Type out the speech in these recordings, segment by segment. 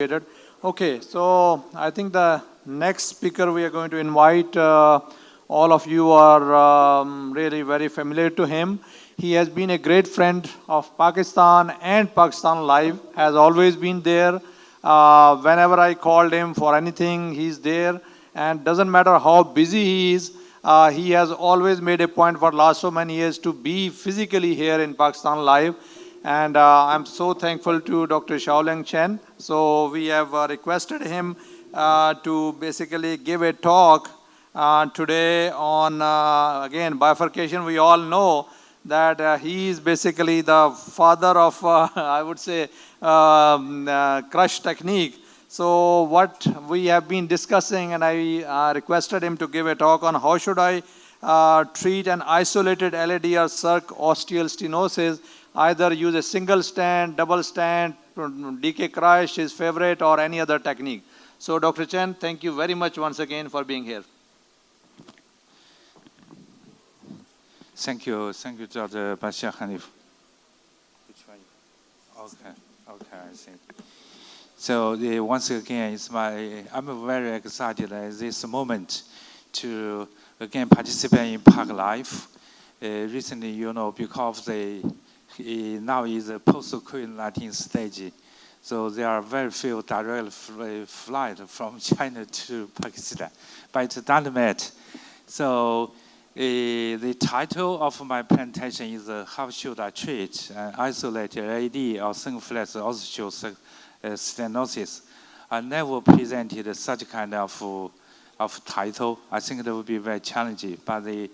Okay, so I think the next speaker we are going to invite, all of you are really very familiar to him. He has been a great friend of Pakistan and Pakistan Live, has always been there. Whenever I called him for anything, he's there. And doesn't matter how busy he is, he has always made a point for last so many years to be physically here in Pakistan Live. And I'm so thankful to Dr. Xiaoling Chen. So we have requested him to basically give a talk today on, again, bifurcation. We all know that he is basically the father of, I would say, crush technique. So what we have been discussing, and I requested him to give a talk on how should I treat an isolated LAD or circ osteal stenosis, either use a single stent, double stent, DK crush, his favorite, or any other technique. So Dr. Chen, thank you very much once again for being here. Thank you, Dr. Bashir Hanif. Which one? Okay, I see. So once again, I'm very excited at this moment to again participate in Park Life. Recently, because now is a post-COVID-19 stage, so there are very few direct flights from China to Pakistan, but it doesn't matter. So the title of my presentation is How Should I Treat an Isolated LAD or Sync-Flex Osteal Stenosis? I never presented such kind of title. I think it would be very challenging, but the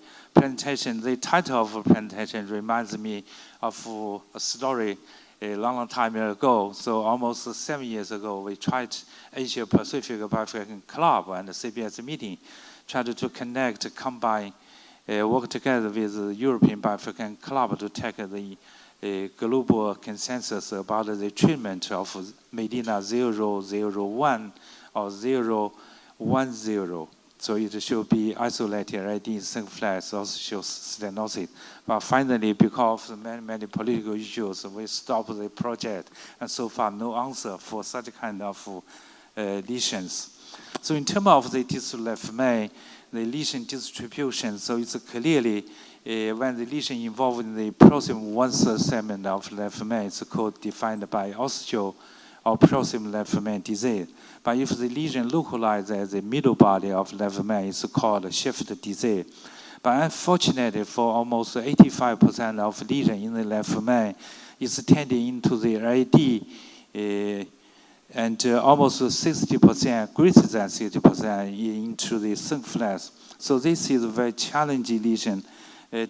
title of the presentation reminds me of a story a long time ago. So almost 7 years ago, we tried Asia Pacific Bifurcation Club and the CBS meeting, tried to connect, combine, work together with the European Bifurcation Club to take the global consensus about the treatment of Medina 001 or 010. So it should be isolated LAD sync-flex osteal stenosis. But finally, because of many political issues, we stopped the project. And so far, no answer for such kind of lesions. So in terms of the distal left main, the lesion distribution, so it's clearly when the lesion involved in the proximal one-third segment of left main, it's called defined by osteal or proximal left main disease. But if the lesion localized as the middle body of left main, it's called shift disease. But unfortunately, for almost 85% of lesion in the left main, it's tending into the LAD, and almost 60%, greater than 60% into the sync-flex. So this is a very challenging lesion,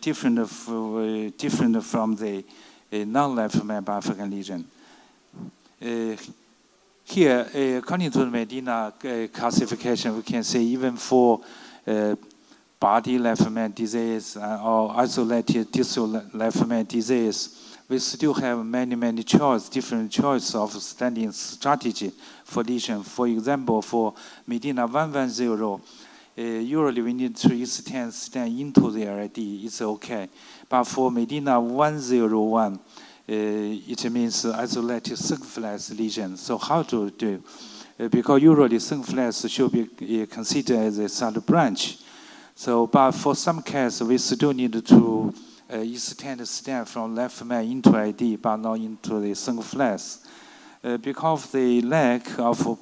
different from the non-left main bifurcation lesion. Here, according to the Medina classification, we can say even for body left main disease or isolated distal left main disease, we still have many different choices of standing strategy for lesion. For example, for Medina 110, usually we need to extend stent into the LAD, it's okay. But for Medina 101, it means isolated sync-flex lesion. So how to do? Because usually sync-flex should be considered as a sub-branch. So, but for some cases, we still need to extend the stent from left main into LAD, but not into the sync-flex. Because of the lack of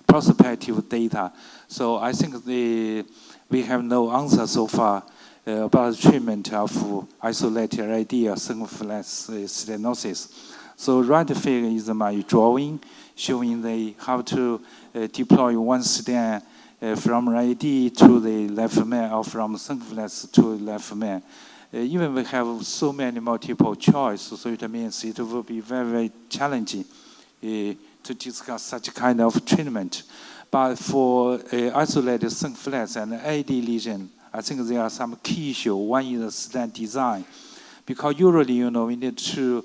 prospective data, so I think we have no answer so far about the treatment of isolated LAD or sync-flex stenosis. So right figure is my drawing showing how to deploy one stent from LAD to the left main or from sync-flex to left main. Even we have so many multiple choices, so it means it will be very challenging to discuss such kind of treatment. But for isolated sync-flex and LAD lesion, I think there are some key issues. One is the stent design, because usually, we need to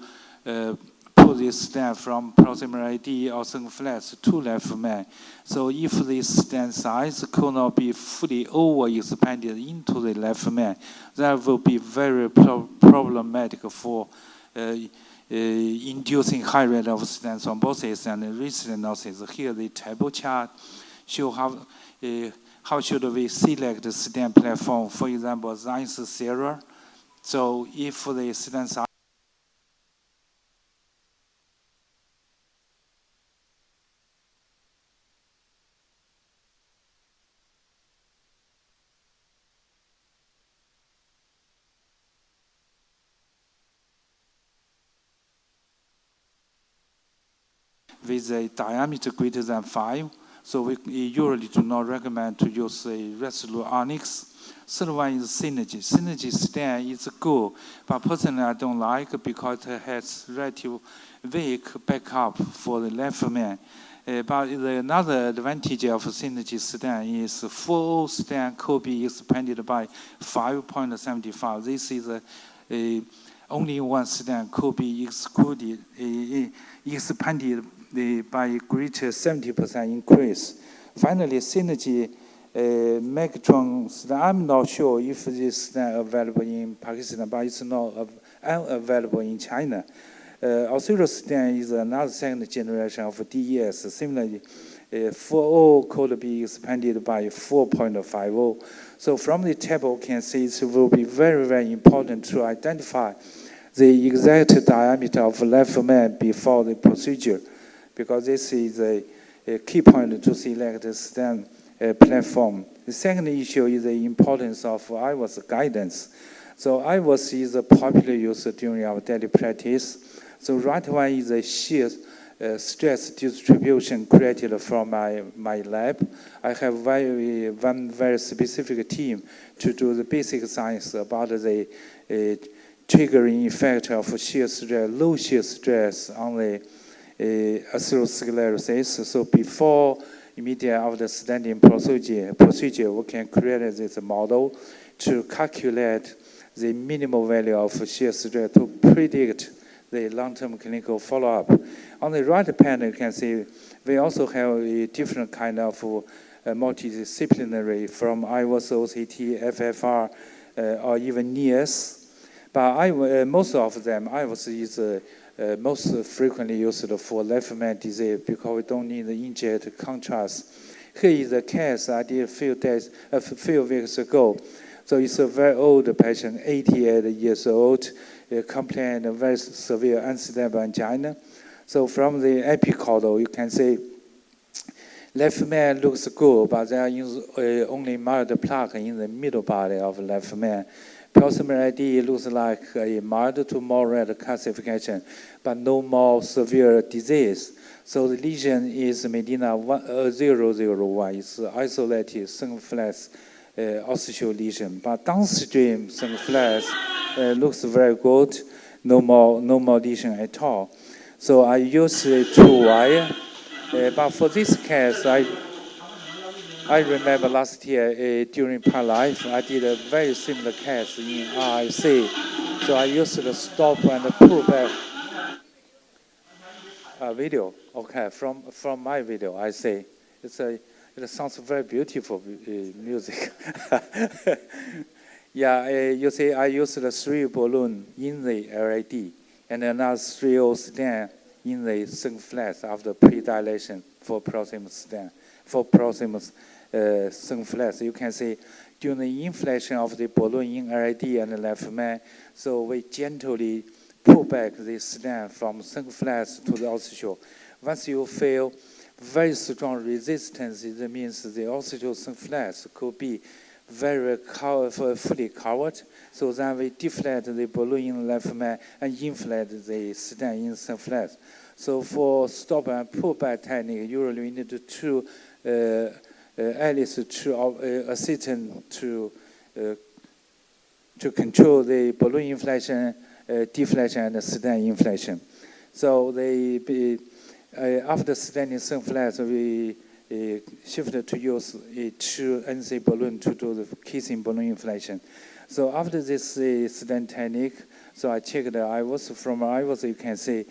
put this stent from proximal LAD or sync-flex to left main. So if the stent size could not be fully over-expanded into the left main, that will be very problematic for inducing high rate of stent thrombosis and restenosis. Here the table chart show how should we select the stent platform. For example, Zeiss Sierra. So if the stents are with a diameter greater than 5, so we usually do not recommend to use a Resolute Onyx. Third one is Synergy. Synergy stent is good, but personally I don't like because it has relative weak backup for the left man. But another advantage of Synergy stent is full stent could be expanded by 5.75. This is only one stent could be expanded by greater 70% increase. Finally, Synergy Megatron stent. I'm not sure if this stent available in Pakistan, but it's not unavailable in China. Auxiliary stent is another second generation of DES. Similarly, 4.0 could be expanded by 4.50. So from the table, you can see it will be very, very important to identify the exact diameter of left main before the procedure, because this is a key point to select the stent platform. The second issue is the importance of IVUS guidance. So IVUS is a popular use during our daily practice. So right one is a shear stress distribution created from my lab. I have one very specific team to do the basic science about the triggering effect of shear stress, low shear stress on the atherosclerosis. So before, immediately after standing procedure, we can create this model to calculate the minimal value of shear stress to predict the long-term clinical follow-up. On the right panel, you can see we also have a different kind of multidisciplinary from IVUS, OCT, FFR, or even NIAS. But most of them, IVUS is most frequently used for left main disease because we don't need the inject contrast. Here is a case I did a few weeks ago. So it's a very old patient, 88 years old, complained of very severe unstable angina. So from the epicaudal, you can see left main looks good, but there is only mild plaque in the middle body of left main. Proximal ID looks like a mild to moderate calcification, but no more severe disease. So the lesion is Medina 001. It's isolated symphysis ossicule lesion, but downstream symphysis looks very good. No more lesion at all. So I use a 2-wire, but for this case, I remember last year during PARLIFE, I did a very similar case in RIC. So I used the stop and pull back video. Okay, from my video, I say it sounds very beautiful music. Yeah, you see, I used the 3 balloon in the LAD and another 3 stent in the symphysis after predilation for proximal stent. For proximal symphysis, you can see during the inflation of the balloon in LAD and the left main, so we gently pull back the stent from symphysis to the ossicule. Once you feel very strong resistance, it means the ossicule symphysis could be very fully covered. So then we deflate the balloon in the left main and inflate the stent in symphysis. So for stop and pull back technique, usually we need to at least 2 assistant to control the balloon inflation, deflation, and stent inflation. So after stenting symphysis, we shifted to use a 2 NC balloon to do the kissing balloon inflation. So after this stent technique, so I checked the IVUS. From IVUS, you can see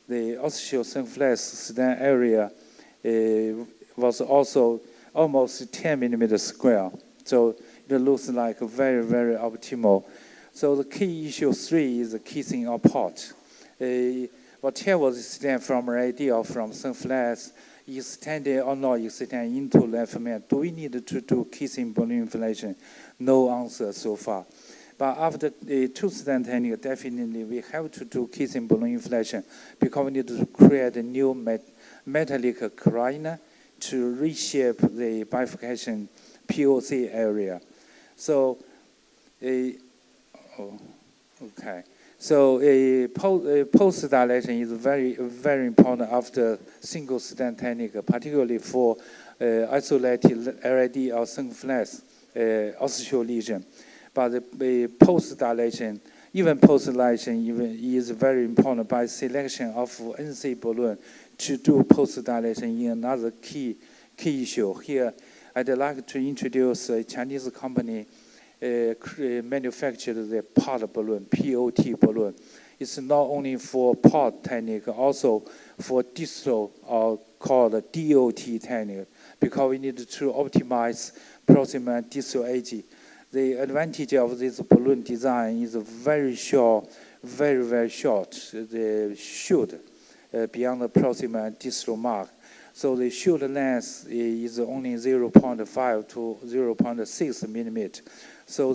the ossicule symphysis stent area was also almost 10 millimeters square. So it looks like very, very optimal. So the key issue 3 is the kissing of port. whatever the stent from RID or from Sunflex extended or not extended into left main, do we need to do kissing balloon inflation? No answer so far. But after the two-stent technique, definitely we have to do kissing balloon inflation because we need to create a new metallic carina to reshape the bifurcation POC area. So, okay. So post dilation is very important after single stent technique, particularly for isolated RID or Sunflex osteal lesion. But the post dilation, even post dilation, is very important by selection of NC balloon to do post dilation in another key issue. Here, I'd like to introduce a Chinese company manufactured the pod balloon, POT balloon. It's not only for pod technique, also for distal or called DOT technique, because we need to optimize proximal distal edge. The advantage of this balloon design is very short, very short, the shoot beyond the proximal distal mark. So the shoot length is only 0.5 to 0.6 millimeter. So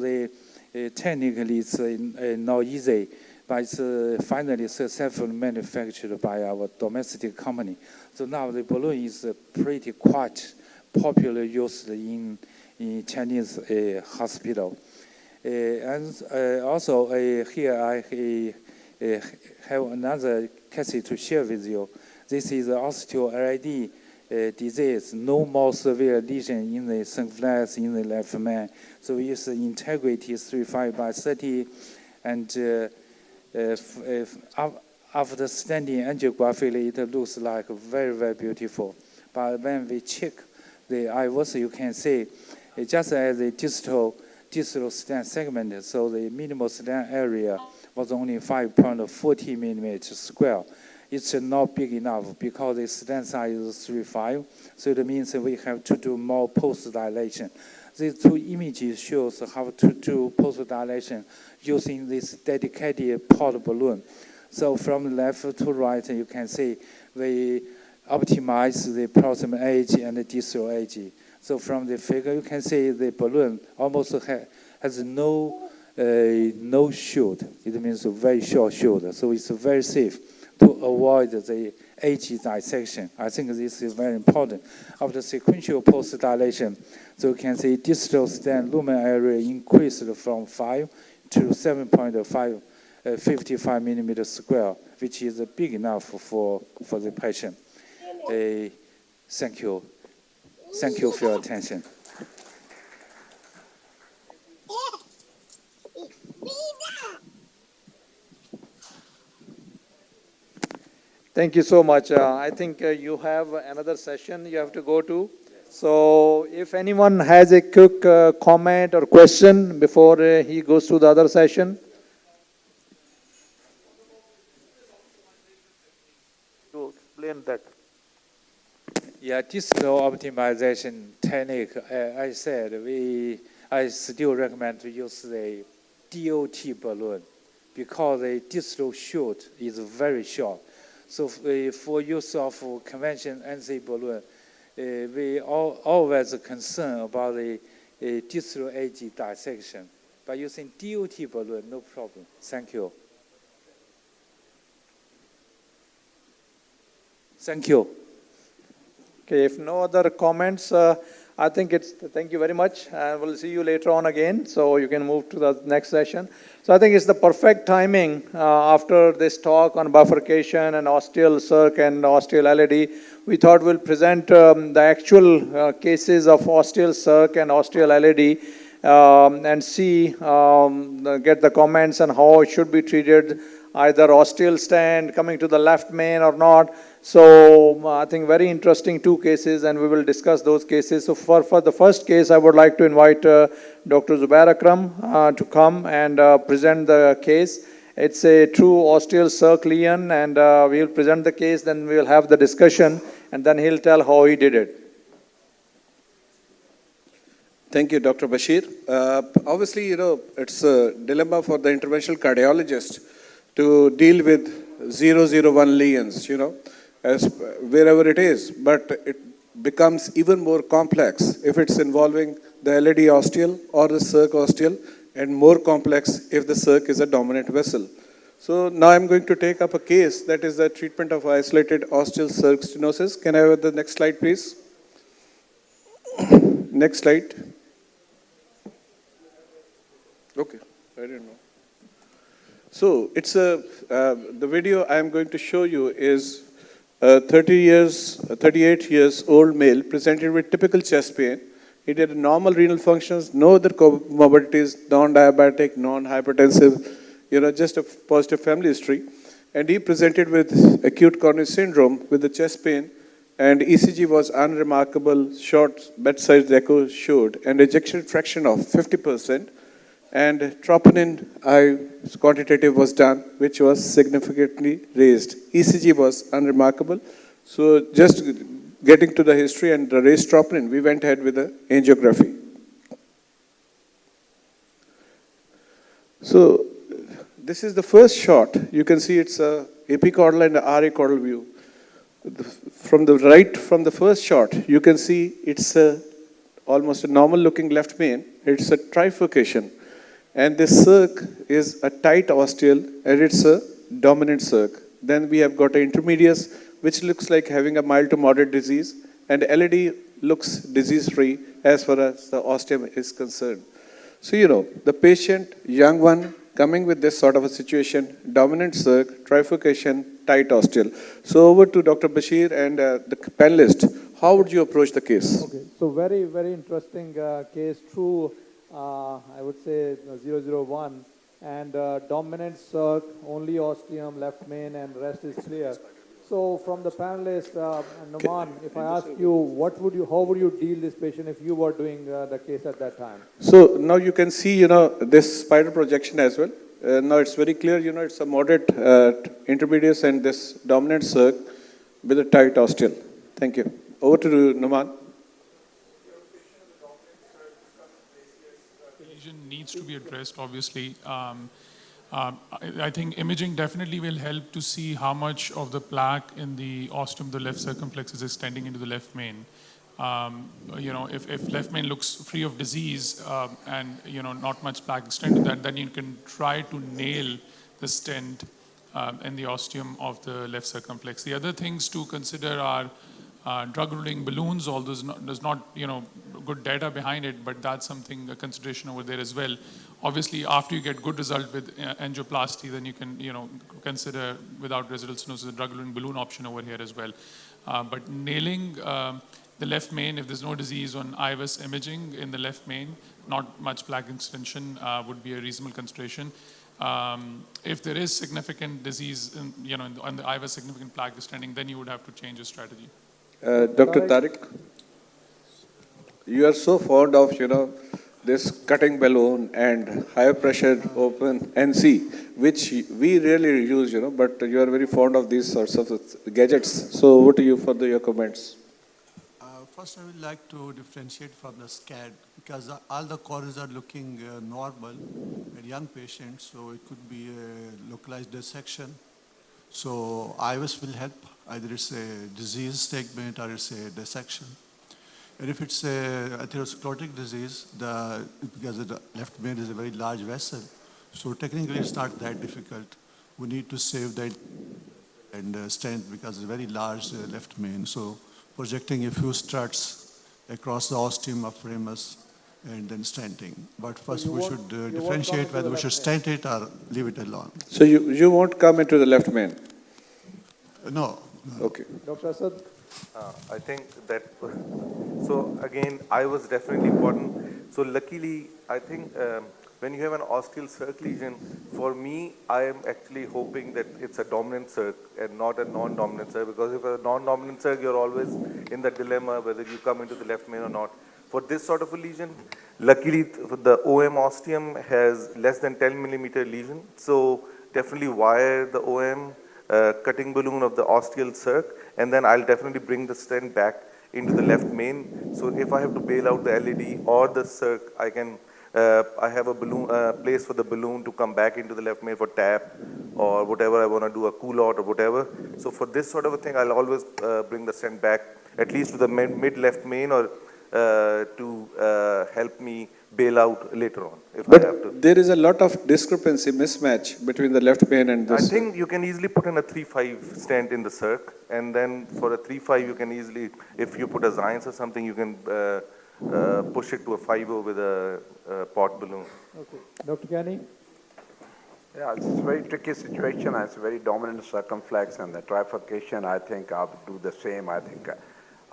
technically it's not easy, but it's finally successfully manufactured by our domestic company. So now the balloon is pretty quite popular used in Chinese hospital. And also here I have another case to share with you. This is osteoarthritis disease, no more severe lesion in the Sunflex in the left main. So we use integrity 35/30, and after standing angiography, it looks like very beautiful. But when we check the IVUS, you can see just as the distal stent segment, so the minimal stent area was only 5.40 millimeters square. It's not big enough because the stent size is 3.5, so it means we have to do more post-dilation. These two images shows how to do post-dilation using this dedicated pod balloon. So from left to right, you can see we optimize the proximal edge and the distal edge. So from the figure, you can see the balloon almost has no shoot. It means a very short shoot. So it's very safe to avoid the edge dissection. I think this is very important. After sequential post-dilation, so you can see distal stent lumen area increased from 5 to 7.5, 55 millimeters square, which is big enough for the patient. Thank you. Thank you for your attention. Thank you so much. I think you have another session you have to go to. So if anyone has a quick comment or question before he goes to the other session. To explain that. Yeah, distal optimization technique, I said, I still recommend to use the DOT balloon because the distal shoot is very short. So for use of conventional NC balloon, we always concerned about the distal edge dissection. By using DOT balloon, no problem. Thank you. Thank you. Okay, if no other comments, I think thank you very much, and we'll see you later on again, so you can move to the next session. So I think it's the perfect timing after this talk on bifurcation and osteal circ and osteal LAD. We thought we'll present the actual cases of osteal circ and osteal LAD and see, get the comments on how it should be treated, either osteal stent coming to the left main or not. So I think very interesting two cases, and we will discuss those cases. So for the first case, I would like to invite Dr. Zubair Akram to come and present the case. It's a true osteal circ lesion, and we'll present the case, then we'll have the discussion, and then he'll tell how he did it. Thank you, Dr. Bashir. Obviously, it's a dilemma for the interventional cardiologist to deal with 001 lesions, as wherever it is, but it becomes even more complex if it's involving the LAD osteal or the circ osteal, and more complex if the circ is a dominant vessel. So now I'm going to take up a case that is the treatment of isolated osteal circ stenosis. Can I have the next slide, please? Next slide. Okay, I didn't know. So it's the video I am going to show you is a 38 years old male presented with typical chest pain. He had normal renal functions, no other comorbidities, non-diabetic, non-hypertensive, just a positive family history. And he presented with acute coronary syndrome with the chest pain, and ECG was unremarkable, short bedside echo showed an ejection fraction of 50%, and troponin I quantitative was done, which was significantly raised. ECG was unremarkable. So just getting to the history and the raised troponin, we went ahead with the angiography. So this is the first shot. You can see it's a epicaudal and a RA caudal view. From the right, from the first shot, you can see it's almost a normal looking left main. It's a trifurcation. And this circ is a tight osteal, and it's a dominant circ. Then we have got an intermedius, which looks like having a mild to moderate disease, and LAD looks disease-free as far as the ostium is concerned. So, the patient, young one, coming with this sort of a situation, dominant circ, trifurcation, tight osteal. So over to Dr. Bashir and the panelist. How would you approach the case? Okay, so very, very interesting case, true, I would say 001, and dominant circ, only ostium, left main, and rest is clear. So from the panelist, Numan, if I ask you, how would you deal this patient if you were doing the case at that time? So now you can see, this spider projection as well. Now it's very clear, it's a moderate intermedius and this dominant circ with a tight osteal. Thank you. Over to Numan. Lesion needs to be addressed, obviously. I think imaging definitely will help to see how much of the plaque in the ostium, the left circumflex, is extending into the left main. If left main looks free of disease and not much plaque extended to that, then you can try to nail the stent in the ostium of the left circumflex. The other things to consider are drug-eluting balloons, although there's not good data behind it, but that's something, a consideration over there as well. Obviously, after you get good result with angioplasty, then you can consider without residual stenosis a drug-eluting balloon option over here as well. But nailing the left main, if there's no disease on IVUS imaging in the left main, not much plaque extension would be a reasonable consideration. If there is significant disease on the IVUS, significant plaque extending, then you would have to change your strategy. Dr. Tariq, you are so fond of, this cutting balloon and high pressure open NC, which we rarely use, but you are very fond of these sorts of gadgets. So over to you for your comments. First, I would like to differentiate from the SCAD because all the coronaries are looking normal in young patients, so it could be a localized dissection. So IVUS will help, either it's a disease segment or it's a dissection. And if it's a atherosclerotic disease, because the left main is a very large vessel, so technically it's not that difficult. We need to save that and stent because it's a very large left main. So projecting a few struts across the ostium of ramus and then stenting. But first we should differentiate whether we should stent it or leave it alone. So you won't come into the left main? No. Okay. Dr. Asad? I think that, so again, I was definitely important. So luckily, I think when you have an ostial circ lesion, for me, I am actually hoping that it's a dominant circ and not a non-dominant circ, because if a non-dominant circ, you're always in the dilemma whether you come into the left main or not. For this sort of a lesion, luckily the OM ostium has less than 10 millimeter lesion, so definitely wire the OM cutting balloon of the ostial circ, and then I'll definitely bring the stent back into the left main. So if I have to bail out the LAD or the circ, I can I have a balloon place for the balloon to come back into the left main for tap or whatever I want to do, a cool out or whatever. So for this sort of a thing, I'll always bring the stent back at least to the mid left main or to help me bail out later on if I have to. But there is a lot of discrepancy, mismatch between the left main and I this. think you can easily put in a 3-5 stent in the circ, and then for a 3-5 you can easily, if you put a Zions or something, you can push it to a 5-0 with a pot balloon. Okay. Dr. Kenny? Yeah, it's a very tricky situation. It's a very dominant circumflex, and the trifurcation, I think I'll do the same. I think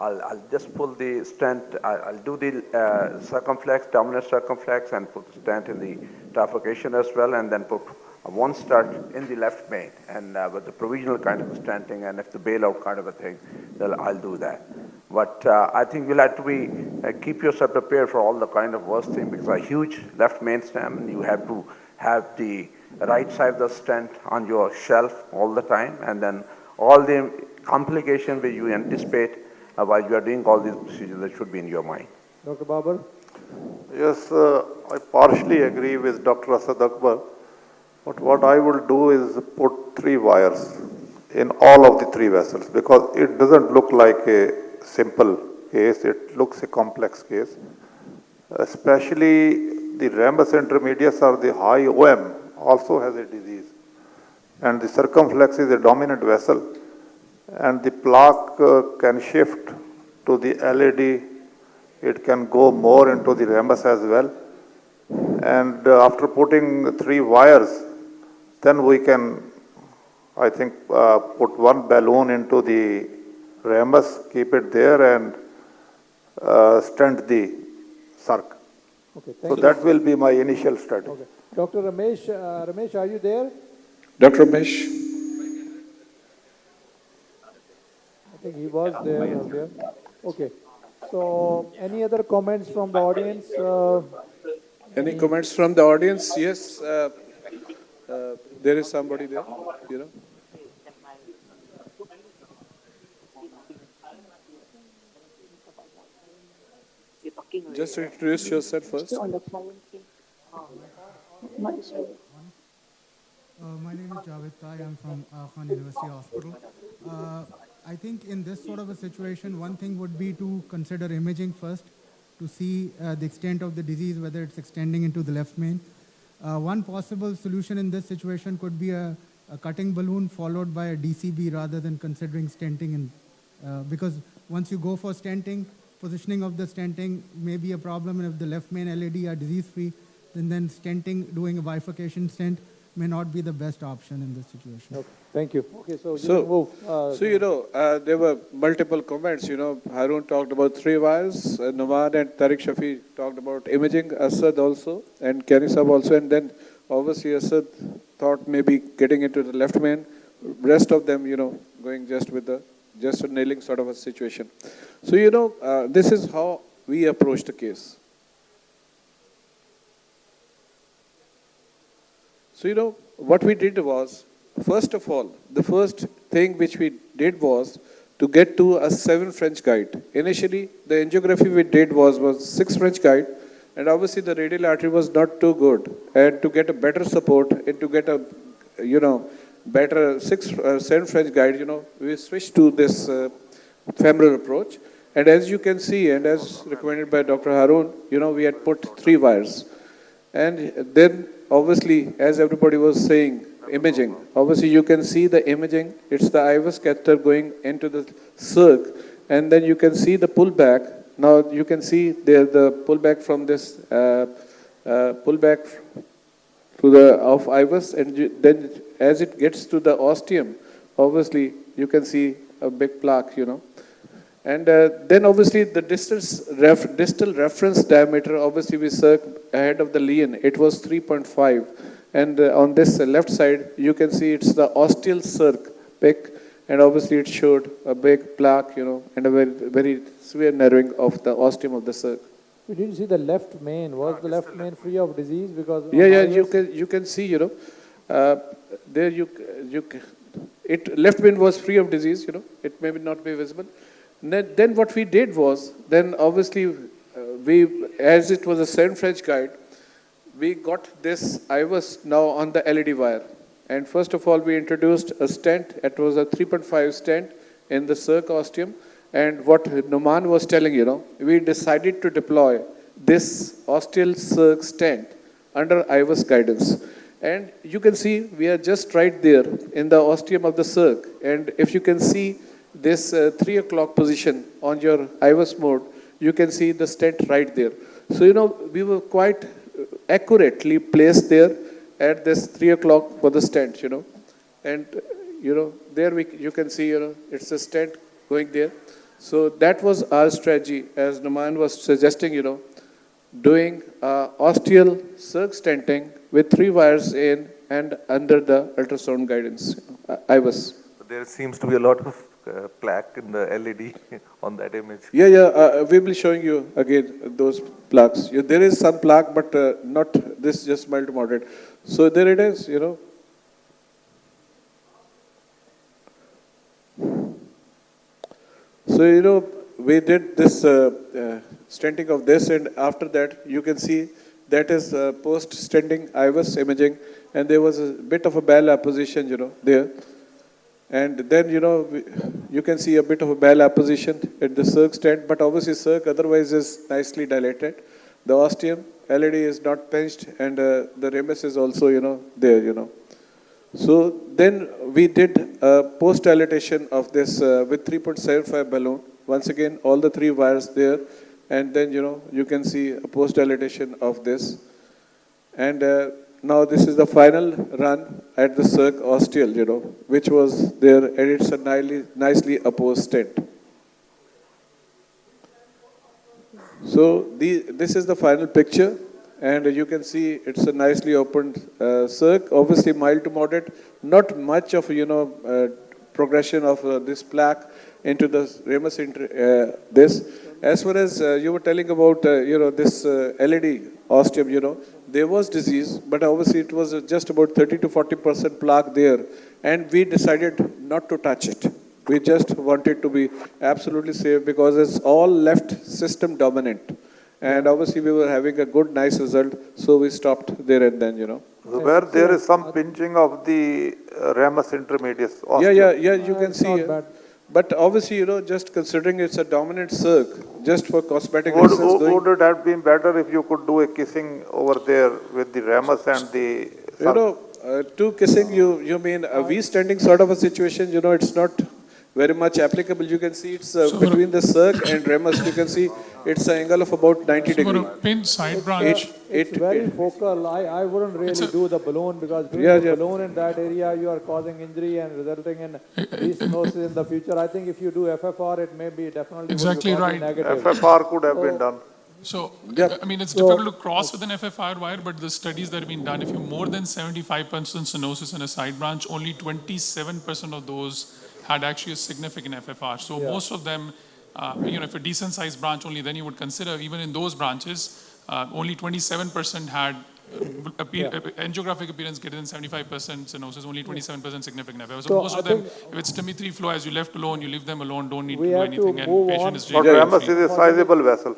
I'll just pull the stent, I'll do the circumflex, dominant circumflex, and put the stent in the trifurcation as well, and then put one stent in the left main, and with the provisional kind of stenting, and if the bailout kind of a thing, then I'll do that. But I think you'll have to be, keep yourself prepared for all the kind of worst thing, because a huge left main stem, and you have to have the right side of the stent on your shelf all the time, and then all the complications which you anticipate while you are doing all these procedures that should be in your mind. Dr. Babar? Yes, I partially agree with Dr. Asad Akbar, but what I will do is put 3 wires in all of the 3 vessels, because it doesn't look like a simple case, it looks a complex case. Especially the rambus intermedius or the high OM also has a disease, and the circumflex is a dominant vessel, and the plaque can shift to the LAD, it can go more into the rambus as well, and after putting 3 wires, then we can, I think, put 1 balloon into the rambus, keep it there, and stent the circ. Okay, So thank you. that will be my initial strategy. Okay. Dr. Ramesh, Ramesh, are you there? Dr. Ramesh? I think he was there earlier. Okay. So, any other comments from the audience? Any comments from the audience? Yes, there is somebody there, you know. Just introduce yourself first. My name is Javed Tai. I'm from Khan University Hospital. I think in this sort of a situation, one thing would be to consider imaging first to see the extent of the disease, whether it's extending into the left main. One possible solution in this situation could be a cutting balloon followed by a DCB rather than considering stenting, because once you go for stenting, positioning of the stenting may be a problem, and if the left main LAD are disease-free, then stenting, doing a bifurcation stent, may not be the best option in this situation. Okay, thank you. Okay, so you can move. So, you know, there were multiple comments. You know, Harun talked about 3 wires, Numan and Tariq Shafi talked about imaging, Asad also, and Kenny Sab also, and then obviously Asad thought maybe getting into the left main, rest of them, you know, going just with the, just a nailing sort of a situation. So, you know, this is how we approach the case. So, you know, what we did was, first of all, the first thing which we did was to get to a 7 French guide. Initially, the angiography we did was 6 French guide, and obviously the radial artery was not too good. And to get a better support and to get a, you know, better 7 French guide, you know, we switched to this femoral approach. And as you can see, and as recommended by Dr. Harun, you know, we had put 3 wires. And then, obviously, as everybody was saying, imaging. Obviously, you can see the imaging. It's the IVUS catheter going into the circ, and then you can see the pullback. Now, you can see there the pullback from this pullback to the of IVUS, and then as it gets to the ostium, obviously, you can see a big plaque, you know. And then obviously the distal reference diameter, obviously we circ ahead of the lesion, it was 3.5. And on this left side, you can see it's the ostial circ pic, and obviously it showed a big plaque, you know, and a very, very severe narrowing of the ostium of the circ. We didn't see the left main. Was the left main free of disease? Because Yeah, you can see, you know, there left main was free of disease, you know, it may not be visible. Then what we did was, then obviously we, as it was a 7 French guide, we got this IVUS now on the LED wire. And first of all, we introduced a stent. It was a 3.5 stent in the Circ ostium. And what Numan was telling, we decided to deploy this ostial Circ stent under IVUS guidance. And you can see we are just right there in the ostium of the Circ. And if you can see this 3 o'clock position on your IVUS mode, you can see the stent right there. So, we were quite accurately placed there at this 3 o'clock for the stent, And, there you can see, it's a stent going there. So that was our strategy, as Numan was suggesting, doing ostial Circ stenting with 3 wires in and under the ultrasound guidance, IVUS. There seems to be a lot of plaque in the LED on that image. Yeah, we will be showing you again those plaques. There is some plaque, but not this, just mild to moderate. So there it is, So, we did this stenting of this, and after that, you can see that is post-stenting IVUS imaging, and there was a bit of a bell apposition, there. And then, you can see a bit of a bell apposition at the Circ stent, but obviously Circ otherwise is nicely dilated. The ostium, LED is not pinched, and the ramus is also, there, So then we did a post-dilatation of this with 3.75 balloon. Once again, all the 3 wires there. And then, you can see a post-dilatation of this. And now this is the final run at the Circ ostial, which was there, and it's a nicely opposed stent. So this is the final picture. And you can see it's a nicely opened Circ, obviously mild to moderate, not much of, progression of this plaque into the ramus, this. As far as you were telling about, this LED ostium, there was disease, but obviously it was just about 30 to 40% plaque there. And we decided not to touch it. We just wanted to be absolutely safe because it's all left system dominant. And obviously we were having a good, nice result, so we stopped there and then, So where there is some pinching of the ramus intermedius. Yeah, you can see it. But obviously, just considering it's a dominant Circ, just for cosmetic reasons. Would it have been better if you could do a kissing over there with the ramus and the... To kissing, you mean a V-standing sort of a situation, it's not very much applicable. You can see it's between the Circ and ramus. You can see it's an angle of about 90 So for degrees. a pin side branch, It's very focal. I wouldn't really do the balloon because doing Yeah, the yeah. balloon in that area, you are causing injury and resulting in restenosis in the future. I think if you do FFR, it may be definitely Exactly would be right. negative. FFR could have been done. so, I mean, it's difficult to cross with an FFR wire, but the studies that have been done, if you more than 75% stenosis in a side branch, only 27% of those had actually a significant FFR. So most of them, if a decent sized branch only, then you would consider, even in those branches, only 27% had angiographic appearance greater than 75% stenosis, only 27% significant FFR. So most of them, if it's TIMI-3 flow, as you left alone, you leave them alone, don't need to We do have to anything, and move patient on. is But really ramus free. is a sizable vessel.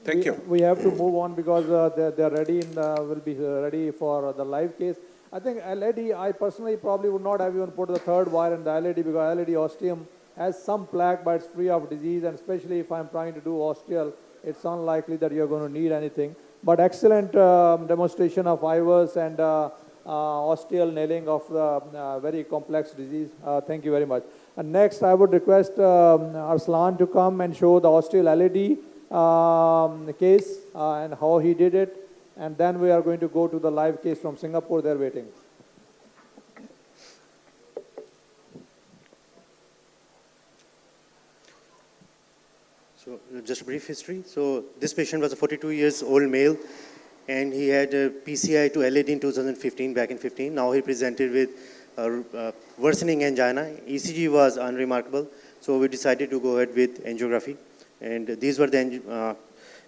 Thank you. We have to move on because they're ready will be ready for the live case. I think LED, I personally probably would not have even put the 3rd wire in the LED because LED ostium has some plaque, but it's free of disease, and especially if I'm trying to do ostial, it's unlikely that you're going to need anything. But excellent demonstration of IVUS and ostial nailing of the very complex disease. Thank you very much. And next, I would request Arslan to come and show the ostial LED case and how he did it. And then we are going to go to the live case from Singapore. They're waiting. So just a brief history. So this patient was a 42 years old male, and he had a PCI to LED in 2015, back in 15. Now he presented with worsening angina. ECG was unremarkable, so we decided to go ahead with angiography. And these were the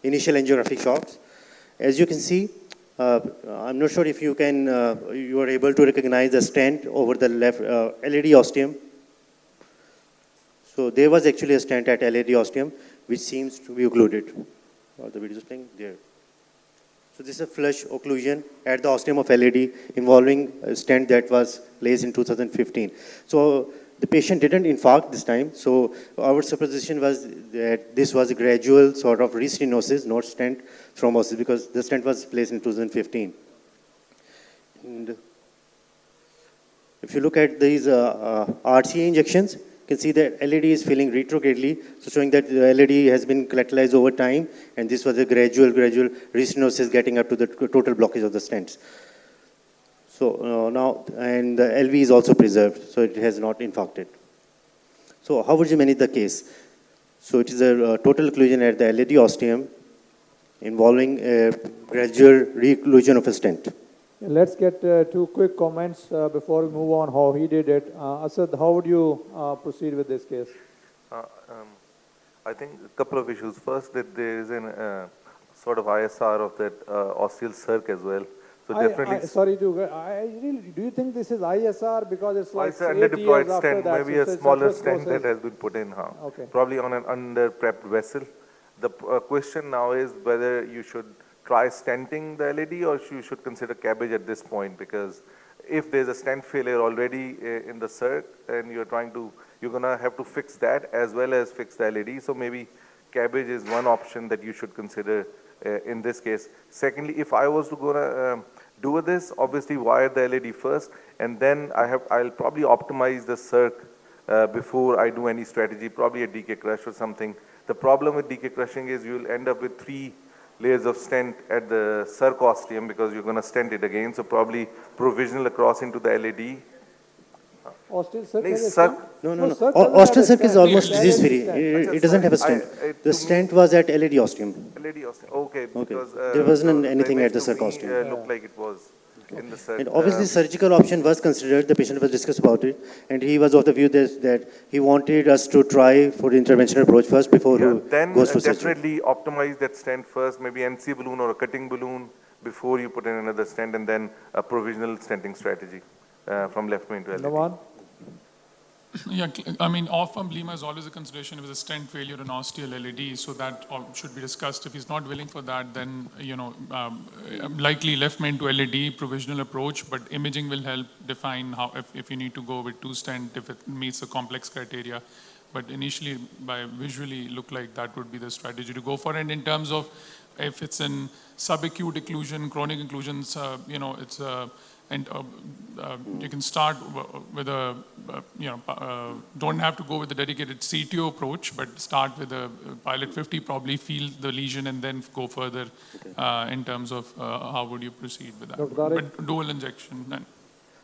initial angiographic shocks. As you can see, I'm not sure if you are able to recognize the stent over the left LED ostium. So there was actually a stent at LED ostium, which seems to be occluded. The video is playing there. So this is a flush occlusion at the ostium of LAD involving a stent that was placed in 2015. So the patient didn't infarct this time. So our supposition was that this was a gradual sort of restenosis, not stent thrombosis, because the stent was placed in 2015. And if you look at these RCA injections, you can see that LAD is filling retrogradely, so showing that the LAD has been collateralized over time, and this was a gradual restenosis getting up to the total blockage of the stents. So now, and the LV is also preserved, so it has not infarcted. So how would you manage the case? So it is a total occlusion at the LAD ostium involving a gradual re-occlusion of a stent. Let's get two quick comments before we move on how he did it. Asad, how would you proceed with this case? I think a couple of issues. First, that there is an sort of ISR of that ostial circ as well. So definitely. Do you think this is ISR because it's like It's an 8 years underdeployed after stent, that, maybe so a it's smaller just stent that process. has been put in, Okay. probably on an under-prepped vessel. The question now is whether you should try stenting the LAD or you should consider cabbage at this point, because if there's a stent failure already in the circ and you're gonna have to fix that as well as fix the LAD. So maybe cabbage is one option that you should consider in this case. Secondly, if I was to do this, obviously wire the LAD first, and then I'll probably optimize the circ before I do any strategy, probably a DK crush or something. The problem with DK crushing is you'll end up with 3 layers of stent at the circ ostium because you're going to stent it again. So probably provisional across into the LAD. Ostial circ Nahi, has a circ- stent? No, no, no. circ doesn't have Ostial a circ is stent. almost It has disease-free. stent. It doesn't have a stent. The stent was at LAD ostium. LAD ostium. Okay, because There wasn't the anything image at the to circ me, ostium. looked like it was in the circ. And obviously, surgical option was considered. The patient was discussed about it, and he was of the view that he wanted us to try for the interventional approach first before he Then goes to surgery. definitely optimize that stent first, maybe NC balloon or a cutting balloon before you put in another stent, and then a provisional stenting strategy from left main to LAD. Naman? Yeah, I mean, off-pump lima is always a consideration if there's a stent failure in ostial LAD, so that should be discussed. If he's not willing for that, then, likely left main to LAD, provisional approach, but imaging will help define how, if you need to go with 2 stent, if it meets the complex criteria. But initially, by visually, look like that would be the strategy to go for. And in terms of if it's in subacute occlusion, chronic occlusions, it's and you can start with don't have to go with the dedicated CTO approach, but start with a pilot 50, probably feel the lesion and then go further in terms of how would you proceed with that. But dual injection.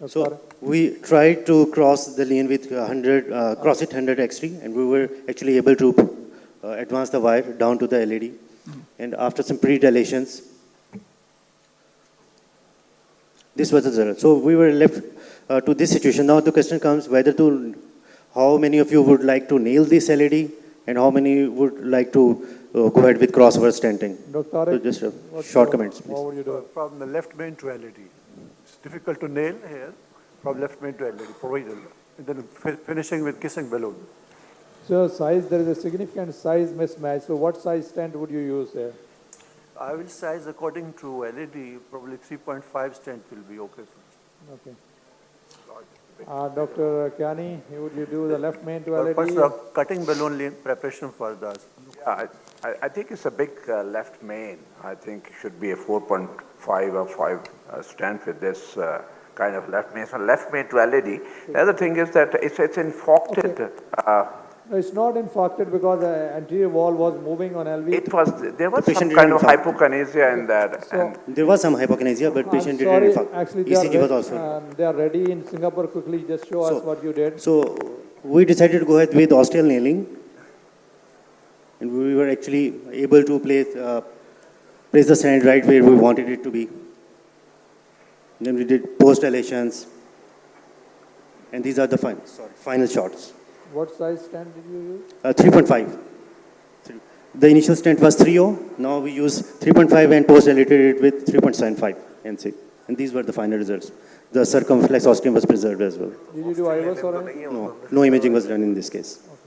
So we tried to cross the lane with 100, cross it 100 XT, and we were actually able to advance the wire down to the LAD. And after some pre-dilations, this was the result. So we were left to this situation. Now the question comes how many of you would like to nail this LAD and how many would like to go ahead with crossover stenting? Dr. So just short comments, please. What would you do? From the left main to LAD. It's difficult to nail here, from left main to LAD, provisional. And then finishing with kissing balloon. So size, there is a significant size mismatch. So what size stent would you use there? I will size according to LED, probably 3.5 stent will be okay for Okay. Dr. Kiani, would you do the left main to LAD? First, the cutting balloon preparation for the. Yeah, I think it's a big left main. I think it should be a 4.5 or 5 stent with this kind of left main. So left main to LED. The other thing is that it's infarcted. Okay. No, it's not infarcted because the anterior wall was moving on LV. There was some kind of hypokinesia in that. So, there was some hypokinesia, but patient sorry, didn't infarct. actually ECG was also. they are ready in Singapore. Quickly, just show us what you did. So we decided to go ahead with ostial nailing, and we were actually able to place the stent right where we wanted it to be. Then we did post-dilations, and these are the final shots. What size stent did you use? 3.5. The initial stent was 3.0. Now we use 3.5 and post-dilated it with 3.75 NC. And these were the final results. The circumflex ostium was preserved as well. Did you do IVUS or anything? No imaging was done in this case. Okay.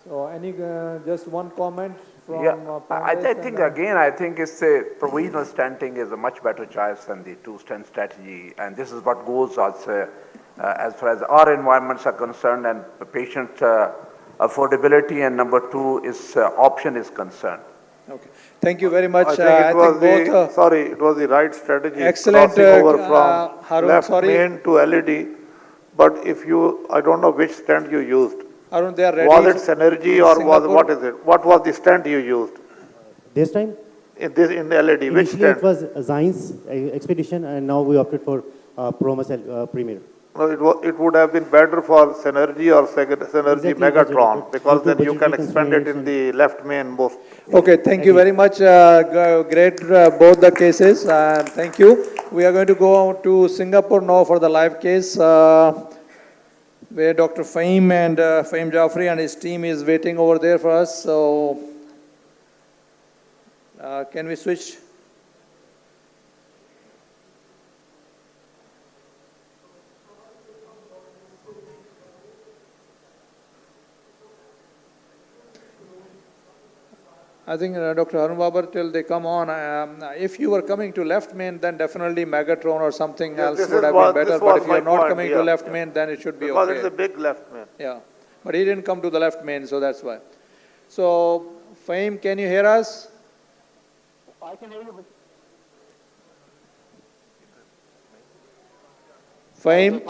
So just one comment from Yeah, panelists. I and think then- again, I think it's a provisional stenting is a much better choice than the two-stent strategy. And this is what goes also as far as our environments are concerned and the patient affordability, and number two is option is concerned. Okay. Thank you very much. I think it was both, sorry, it was the right strategy. excellent, Crossing over from Harun, left sorry. main to LED. But if you, I don't know which stent you used. Arun, they are ready. Was it Synergy or was, Singapore? what is it? What was the stent you used This time, in the LED? Which initially it stent? was Zines Expedition, and now we opted for Promus Premier. No, it would have been better for Synergy or Synergy Exactly, Megatron, budget. because Due to then you can budgetary expand it in considerations. the left main most. Okay, thank you very much. Great, both the cases. Thank you. We are going to go to Singapore now for the live case, where Dr. Fahim and Fahim Jaffrey and his team is waiting over there for us. So, can we switch? I think Dr. Harun Babar, till they come on, if you were coming to left main, then definitely Megatron or something Yeah, else this would is have what- been better. this But was if you are my not point, coming to yeah, left yeah. main, then it should be Because okay. it's a big left main. Yeah, but he didn't come to the left main, so that's why. So, Fahim, can you hear us? I can hear you. Fahim,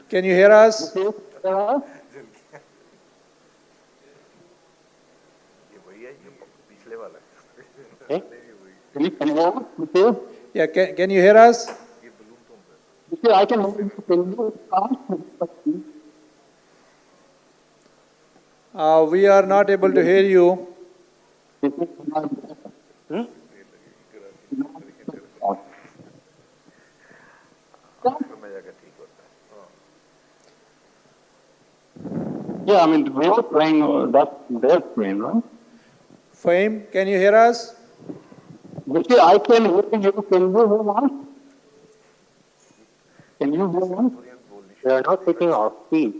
can you hear us? Can you hear me? Yeah, can you hear us? I can hear you. Can you We are not able to hear you. Yeah, I mean, we are playing that's their screen, right? Fahim, can you hear us? Vijay, I can hear you. Can you hear us? Can you hear us? They are not taking our feed.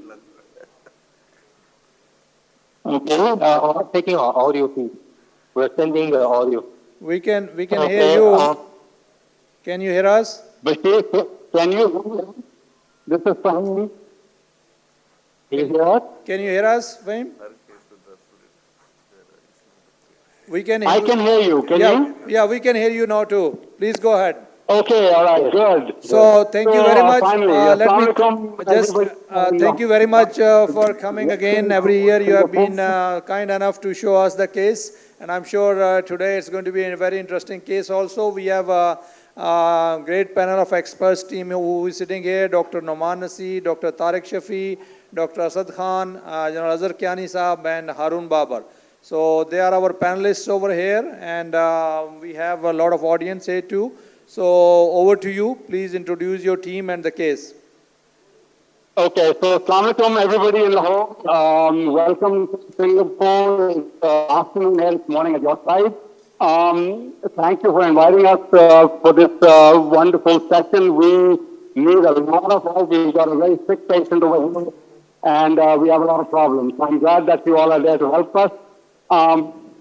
Okay, we're not taking our audio feed. We're sending the audio. We can Okay, hear you. Can you hear us? Vijay, can you hear us? This is Fahim. Can you hear us? Can you hear us, Fahim? We can. I can hear you. Can yeah, you? Yeah, we can hear you now too. Please go ahead. Okay, all right, good. So thank you very much. Finally, Let me Assalamualaikum, just everybody. thank you very much for coming again. Every year you have been kind enough to show us the case, and I'm sure today it's going to be a very interesting case. Also, we have a great panel of experts team who is sitting here: Dr. Noman Nasi, Dr. Tariq Shafi, Dr. Asad Khan, General Azhar Kiani Saab, and Harun Babar. So they are our panelists over here, and we have a lot of audience here too. So over to you. Please introduce your team and the case. Okay, so Assalamualaikum everybody in Lahore. Welcome to Singapore. It's afternoon here, it's morning at your side. Thank you for inviting us for this wonderful session. We need a lot of help. We've got a very sick patient over here, and we have a lot of problems. I'm glad that you all are there to help us.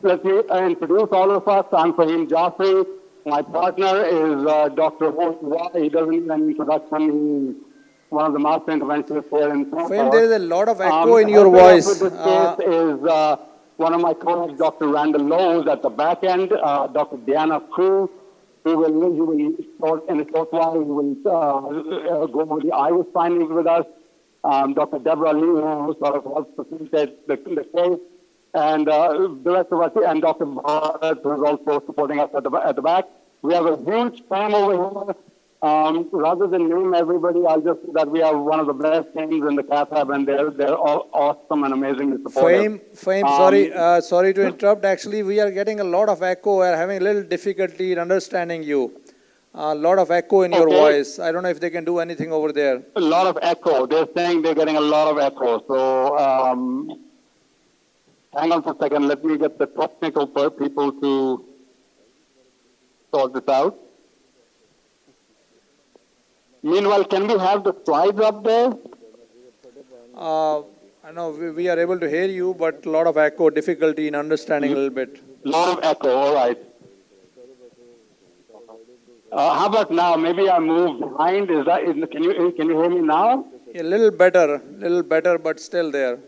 Let me introduce all of us. I'm Fahim Jaffrey. My partner is Dr. Hoswa. He doesn't need an introduction. He's one of the master interventionists here in Singapore. Fahim, there is a lot of echo in your helping us voice. With this case is one of my colleagues, Dr. Randall Lowe, who's at the back end, Dr. Diana Cruz, who will in a short while, who will go over the IRIS findings with us. Dr. Deborah Lee, who sort of helps facilitate the case. And the rest of us, and Dr. Bharat, who is also supporting us at the back. We have a huge team over here. Rather than name everybody, I'll just say that we have one of the best teams in the CATHAB, and they're all awesome and amazingly supportive. Fahim, sorry to interrupt. Actually, we are getting a lot of echo. We are having a little difficulty in understanding you. A lot of echo in your voice. I don't know if they can do anything over there. A lot of echo. They're saying they're getting a lot of echo. So hang on for a second. Let me get the technical people to sort this out. Meanwhile, can we have the slides up there? I know we are able to hear you, but a lot of echo, difficulty in understanding a little bit. Lot of echo, all right. How about now? Maybe I moved behind. Can you hear me now? A little better, but still there.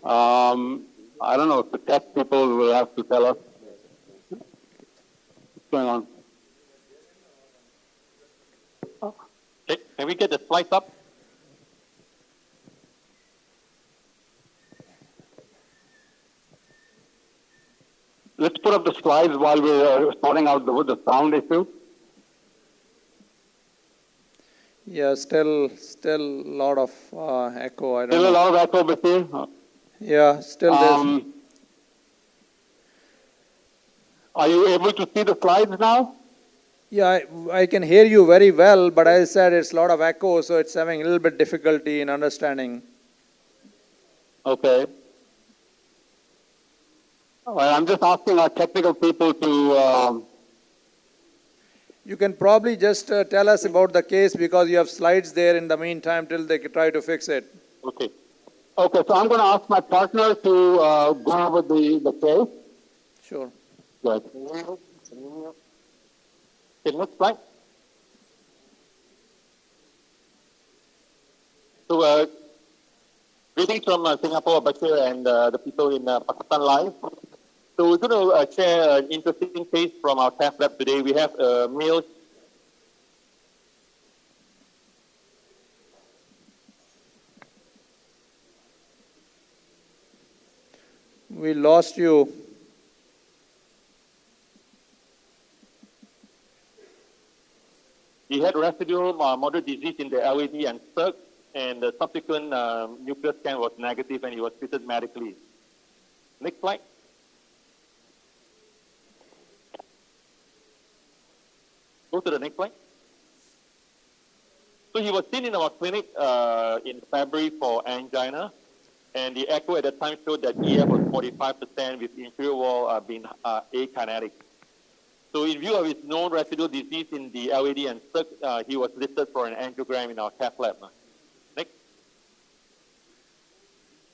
I don't know if the tech people will have to tell us what's going on. Can we get the slides up? Let's put up the slides while we're sorting out the sound issue. Yeah, still a lot of echo. I don't Still know. a lot of echo, Bashir. Yeah, still there's. Are you able to see the slides now? Yeah, I can hear you very well, but as I said, it's a lot of echo, so it's having a little bit difficulty in understanding. Okay. All right, I'm just asking our technical people to. You can probably just tell us about the case because you have slides there in the meantime till they try to fix it. Okay. Okay, so I'm going to ask my partner to go over the case. Sure. Good. Okay, next slide. So, greetings from Singapore, Bashir, and the people in Pakistan Live. So we're going to share an interesting case from our cath lab today. We have a male. We lost you. He had residual moderate disease in the LAD and circ, and the subsequent nuclear scan was negative, and he was treated medically. Next slide. Go to the next slide. So he was seen in our clinic in February for angina, and the echo at that time showed that EF was 45% with inferior wall being akinetic. So in view of his known residual disease in the LAD and circ, he was listed for an angiogram in our cath lab. Next.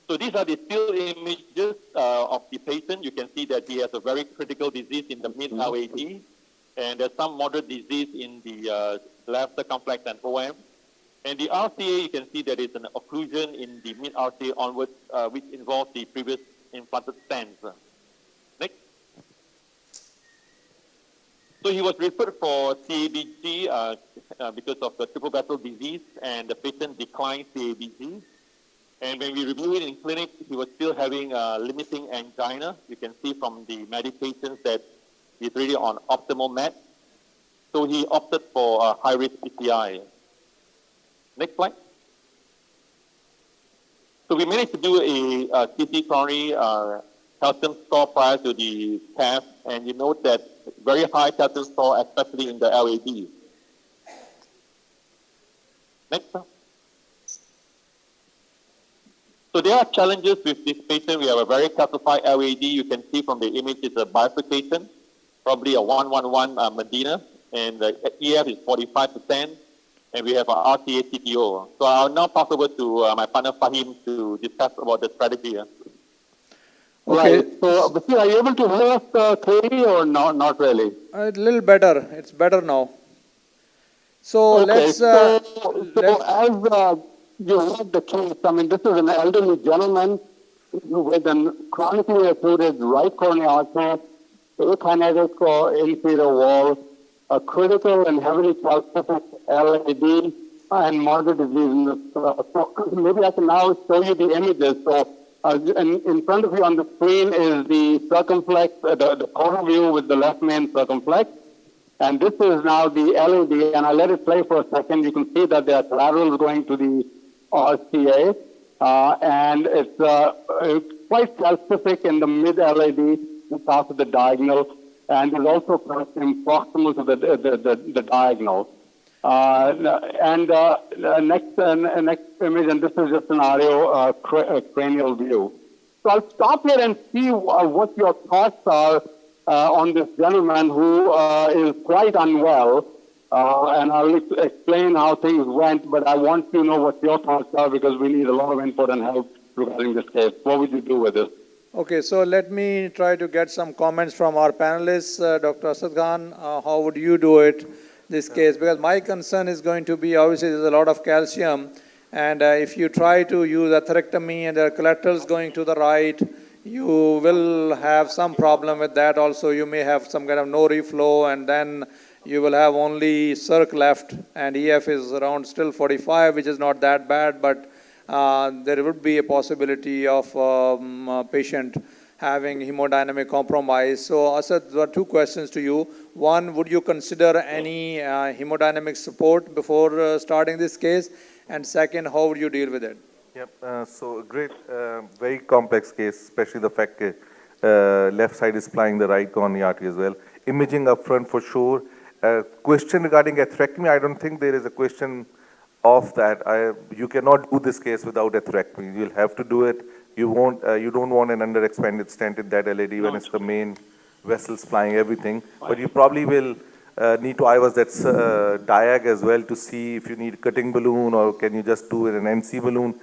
So these are the still images of the patient. You can see that he has a very critical disease in the mid-LAD, and there's some moderate disease in the left circumflex and OM. And the RCA, you can see that it's an occlusion in the mid-RCA onwards, which involves the previous implanted stents. Next. So he was referred for CABG because of the triple vessel disease, and the patient declined CABG. And when we reviewed it in clinic, he was still having limiting angina. You can see from the medications that he's really on optimal med. So he opted for high-risk PCI. Next slide. So we managed to do a CT coronary calcium score prior to the cath, and you note that very high calcium score, especially in the LAD. Next slide. So there are challenges with this patient. We have a very calcified LAD. You can see from the image it's a bifurcation, probably a 111 Medina, and the EF is 45%, and we have an RCA CTO. So I'll now pass over to my partner Fahim to discuss about the strategy. Okay. Right. So, Bashir, are you able to hear us clearly or not really? A little better. It's better now. So Okay, let's. so as you heard the case, I mean, this is an elderly gentleman with a chronically occluded right corneal artery, akinetic or inferior wall, a critical and heavily calcific LAD, and moderate disease in the so maybe I can now show you the images. So in front of you on the screen is the circumflex, the corner view with the left main circumflex. And this is now the LAD, and I'll let it play for a second. You can see that there are collaterals going to the RCA, and it's quite calcific in the mid-LAD, south of the diagonal, and is also calcium proximal to the diagonal. Next image, and this is just an audio cranial view. So I'll stop here and see what your thoughts are on this gentleman who is quite unwell. and I'll explain how things went, but I want to know what your thoughts are because we need a lot of input and help regarding this case. What would you do with this? Okay, so let me try to get some comments from our panelists. Dr. Asad Khan, how would you do it, this case? Because my concern is going to be, obviously, there's a lot of calcium, and if you try to use atherectomy and there are collaterals going to the right, you will have some problem with that also. You may have some kind of no reflow, and then you will have only circ left, and EF is around still 45, which is not that bad, but there would be a possibility of patient having hemodynamic compromise. So, Asad, there are two questions to you. One, would you consider any hemodynamic support before starting this case? And second, how would you deal with it? Yep. So a great, very complex case, especially the fact that left side is supplying the right coronary artery as well. Imaging up front for sure. Question regarding atherectomy, I don't think there is a question of that. You cannot do this case without atherectomy. You'll have to do it. You don't want an under-expanded stent in that LAD when it's the main vessel supplying everything. But you probably will need to IVAS that diag as well to see if you need cutting balloon or can you just do it in an NC balloon.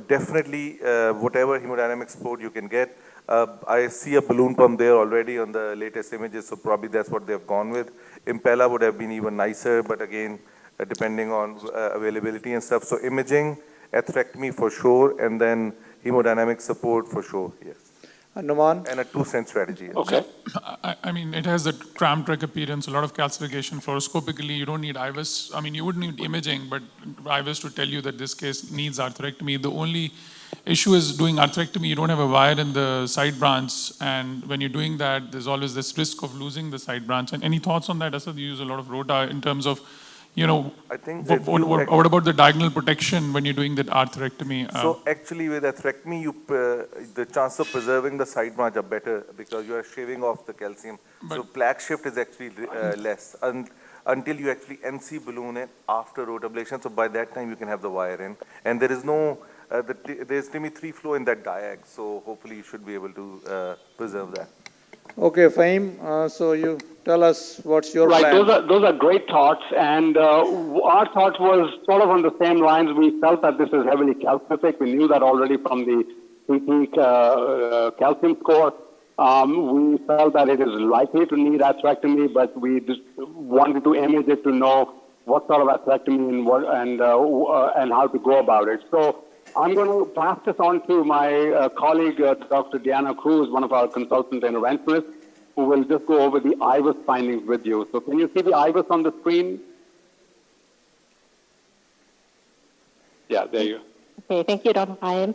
Definitely, whatever hemodynamic support you can get. I see a balloon pump there already on the latest images, so probably that's what they've gone with. Impella would have been even nicer, but again, depending on availability and stuff. So imaging, atherectomy for sure, and then hemodynamic support for sure, yes. Numan? And a 2-stent strategy. Yes. Okay. I mean, it has the cramped track appearance, a lot of calcification. Fluoroscopically, you don't need IVUS. I mean, you would need imaging, but IVUS to tell you that this case needs atherectomy. The only issue is doing atherectomy, you don't have a wire in the side branch, and when you're doing that, there's always this risk of losing the side branch. And any thoughts on that? Asad, you use a lot of rota in terms of, you know, I think what about the diagonal protection when you're doing that atherectomy? So actually with atherectomy, the chance of preserving the side branch are better because you are shaving off the calcium. So plaque shift is actually less until you actually NC balloon it after rotablation. So by that time you can have the wire in. And there is no, there's TIMI3 flow in that diag. So hopefully you should be able to preserve that. Okay, Fahim, so you tell us what's your plan. Those are great thoughts, and our thought was sort of on the same lines. We felt that this is heavily calcific. We knew that already from the CT calcium score. We felt that it is likely to need atherectomy, but we just wanted to image it to know what sort of atherectomy and how to go about it. So I'm going to pass this on to my colleague, Dr. Diana Cruz, one of our consultant interventionists, who will just go over the IVUS findings with you. So can you see the IVUS on the screen? Yeah, there you go. Okay, thank you, Dr. Fahim.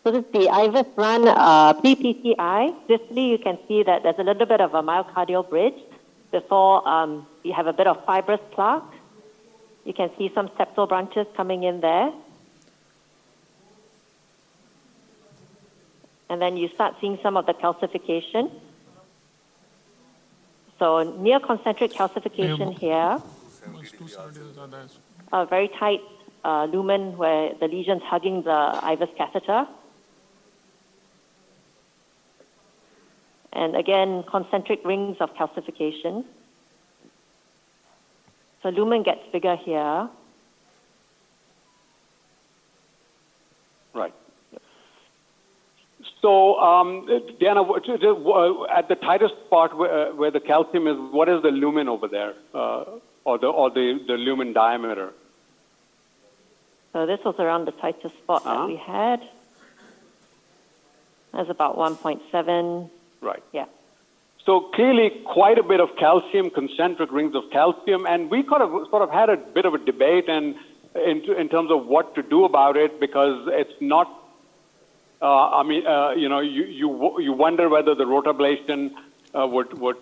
So this is the IVUS run pre-PCI. Distally, you can see that there's a little bit of a myocardial bridge before you have a bit of fibrous plaque. You can see some septal branches coming in there. And then you start seeing some of the calcification. So near concentric calcification here. A very tight lumen where the lesion's hugging the IVUS catheter. And again, concentric rings of calcification. So lumen gets bigger here. Right. So, Diana, at the tightest part where the calcium is, what is the lumen over there, or the lumen diameter? So this was around the tightest spot that we had. That's about 1.7. Right. Yeah. So clearly quite a bit of calcium, concentric rings of calcium, and we sort of had a bit of a debate and in terms of what to do about it, because it's not. You wonder whether the rotablation would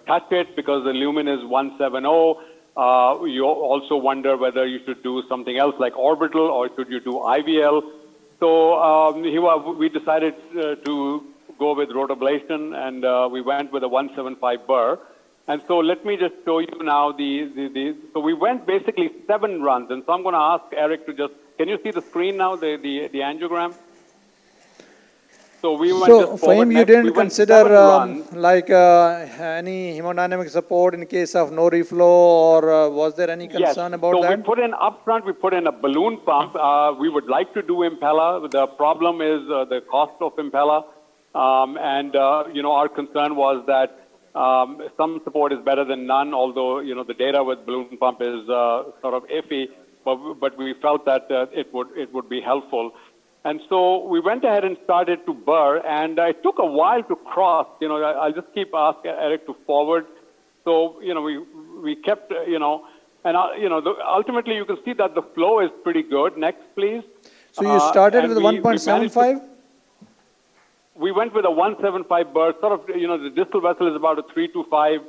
touch it because the lumen is 170. You also wonder whether you should do something else like orbital or should you do IVL. So we decided to go with rotablation, and we went with a 175 burr. And so let me just show you now so we went basically 7 runs. And so I'm going to ask Eric to can you see the screen now, the angiogram? So we went So, just forward. Fahim, you Next, didn't we went consider 7 runs. like any hemodynamic support in case of no reflow, or was there any concern about so that? we put in up front, we put in a balloon pump. We would like to do Impella. The problem is the cost of Impella. Our concern was that some support is better than none, although, the data with balloon pump is sort of iffy, but we felt that it would be helpful. And so we went ahead and started to burr, and it took a while to cross. I'll just keep asking Eric to forward. So, we kept, ultimately you can see that the flow is pretty good. Next, please. So you started with 1.75? We went with a 175 burr, sort of, the distal vessel is about a 3 to 5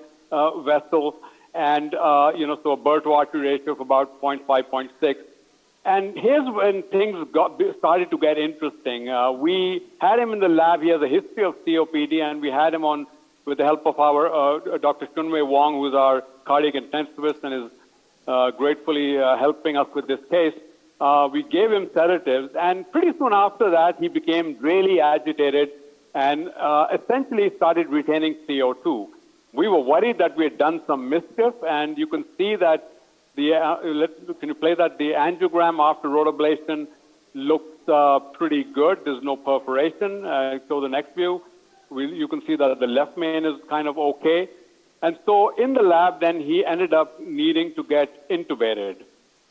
vessel, and, so a burr to artery ratio of about 0.5, 0.6. And here's when things started to get interesting. We had him in the lab. He has a history of COPD, and we had him on with the help of our Dr. Shunwei Wong, who's our cardiac intensivist and is gratefully helping us with this case. We gave him sedatives, and pretty soon after that, he became really agitated and essentially started retaining CO2. We were worried that we had done some mischief, and you can see that can you play that? The angiogram after rotablation looks pretty good. There's no perforation. So the next view, you can see that the left main is kind of okay. And so in the lab, then he ended up needing to get intubated.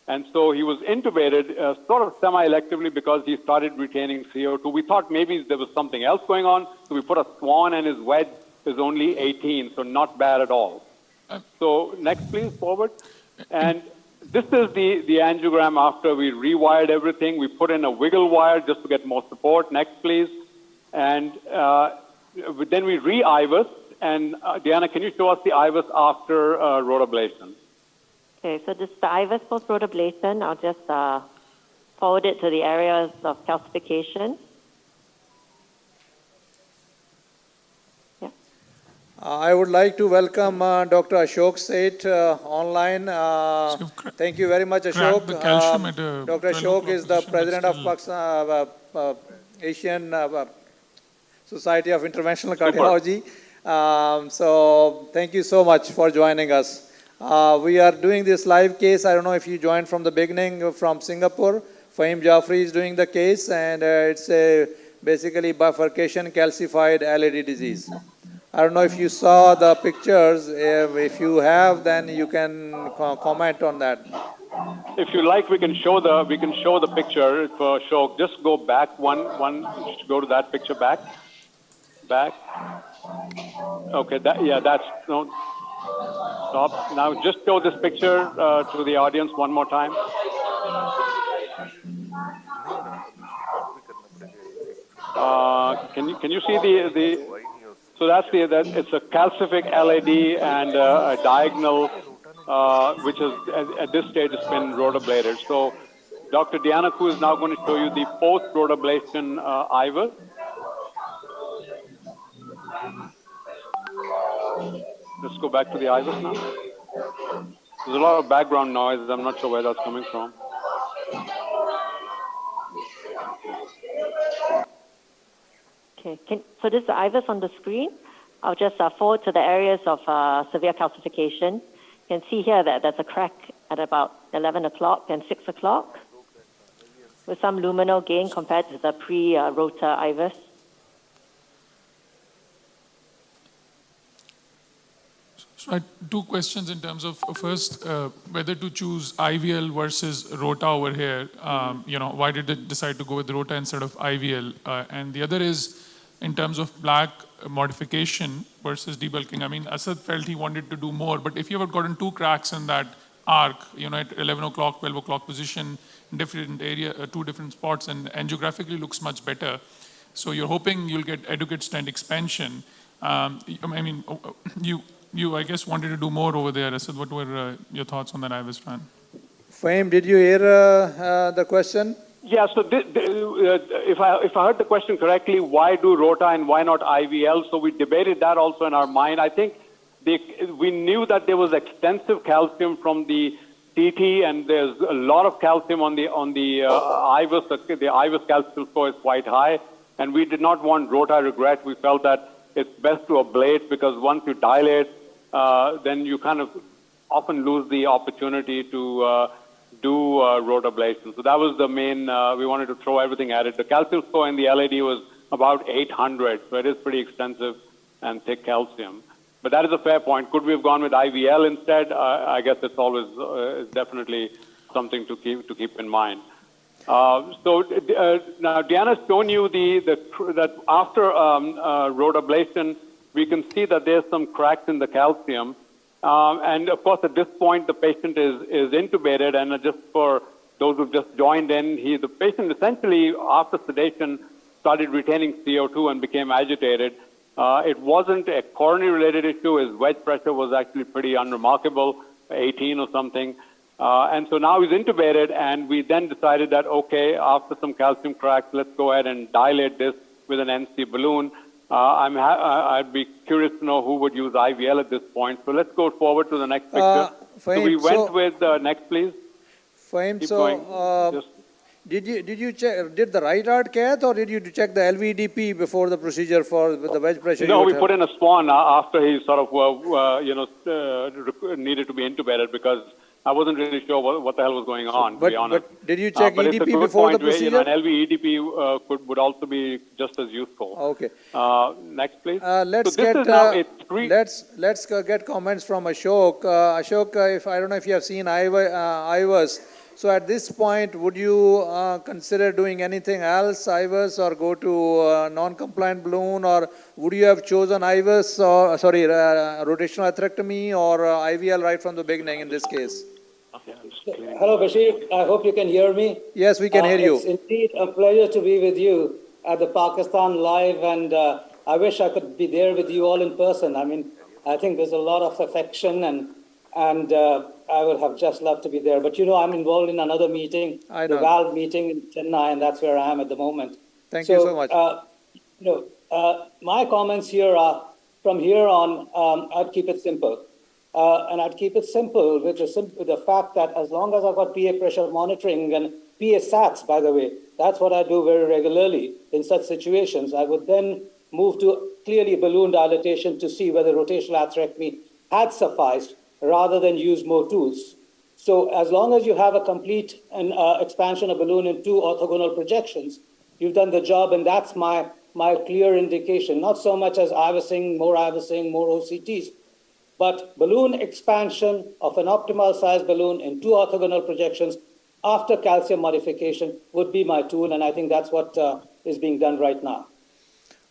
And so he was intubated sort of semi-electively because he started retaining CO2. We thought maybe there was something else going on. So we put a swan, and his wedge is only 18, so not bad at all. So next, please, forward. And this is the angiogram after we rewired everything. We put in a wiggle wire just to get more support. Next, please. And then we re-IVUS. And Diana, can you show us the IVUS after rotablation? Okay, so this is the IVUS post-rotablation. I'll just forward it to the areas of calcification. I would like to welcome Dr. Ashok Seth online. Thank you very much, Ashok. Dr. Ashok is the president of Asian Society of Interventional Cardiology. So thank you so much for joining us. We are doing this live case. I don't know if you joined from the beginning from Singapore. Fahim Jaffrey is doing the case, and it's basically bifurcation calcified LAD disease. I don't know if you saw the pictures. If you have, then you can comment on that. If you like, we can show the picture for Ashok. Just go back one. Go to that picture back. Okay. That's no. Stop. Now just show this picture to the audience one more time. Can you see the So it's a calcific LAD and a diagonal, which is at this stage has been rotablated. So Dr. Dianaku is now going to show you the post-rotablation IVUS. Let's go back to the IVUS now. There's a lot of background noise. I'm not sure where that's coming from. Okay, so this is the IVUS on the screen. I'll just forward to the areas of severe calcification. You can see here that there's a crack at about 11 o'clock and 6 o'clock with some luminal gain compared to the pre-rota IVUS. So I had two questions in terms of first whether to choose IVL versus rota over here. Why did they decide to go with rota instead of IVL? And the other is in terms of plaque modification versus debulking. I mean, Asad felt he wanted to do more, but if you had gotten two cracks in that arc, at 11 o'clock, 12 o'clock position, different area, two different spots, and angiographically looks much better. So you're hoping you'll get adequate stent expansion. You, I guess, wanted to do more over there. Asad, what were your thoughts on that IVUS plan? Fahim, did you hear the question? Yeah, so if I heard the question correctly, why do rota and why not IVL? So we debated that also in our mind. I think we knew that there was extensive calcium from the TT, and there's a lot of calcium on the IVUS. The IVUS calcium score is quite high. and we did not want rota regret. We felt that it's best to ablate because once you dilate, then you kind of often lose the opportunity to do rota ablation. So that was the main, we wanted to throw everything at it. The calcium score in the LAD was about 800, so it is pretty extensive and thick calcium. But that is a fair point. Could we have gone with IVL instead? I guess it's always it's definitely something to keep in mind. Now Diana's shown you that after rota ablation, we can see that there's some cracks in the calcium. And of course, at this point, the patient is intubated, and just for those who've just joined in, the patient essentially, after sedation, started retaining CO2 and became agitated. It wasn't a coronary-related issue. His wedge pressure was actually pretty unremarkable, 18 or something. And so now he's intubated, and we then decided that, okay, after some calcium cracks, let's go ahead and dilate this with an NC balloon. I'd be curious to know who would use IVL at this point. So let's go forward to the next picture. So we went with next, please. Fahim, Keep so going. did you check, did the right heart cath, or did you check the LVDP before the procedure for the wedge pressure? No, we put in a swan after he sort of needed to be intubated because I wasn't really sure what the hell was going on, to be honest. But did you check but it's a EDP good before the point where, procedure? an LV EDP would also be just as useful. Okay. Next, please. Let's so this get is now a let's get comments from Ashok. Ashok, if I don't know if you have seen IVUS. So at this point, would you consider doing anything else, IVUS, or go to non-compliant balloon, or would you have chosen IVUS, or rotational atherectomy, or IVL right from the beginning in this case? Hello, Bashir. I hope you can hear me. Yes, we can hear you. It's indeed a pleasure to be with you at the Pakistan Live, and I wish I could be there with you all in person. I mean, I think there's a lot of affection, and I would have just loved to be there. But I'm involved in another meeting, the VALVE meeting in Chennai, and that's where I am at the moment. Thank you so much. My comments here are, from here on, I'd keep it simple. And I'd keep it simple with the fact that as long as I've got PA pressure monitoring and PA SATs, by the way, that's what I do very regularly in such situations. I would then move to clearly balloon dilatation to see whether rotational atherectomy had sufficed rather than use more tools. So as long as you have a complete expansion of balloon in 2 orthogonal projections, you've done the job, and that's my clear indication. Not so much as IVUSing, more OCTs, but balloon expansion of an optimal size balloon in 2 orthogonal projections after calcium modification would be my tool, and I think that's what is being done right now.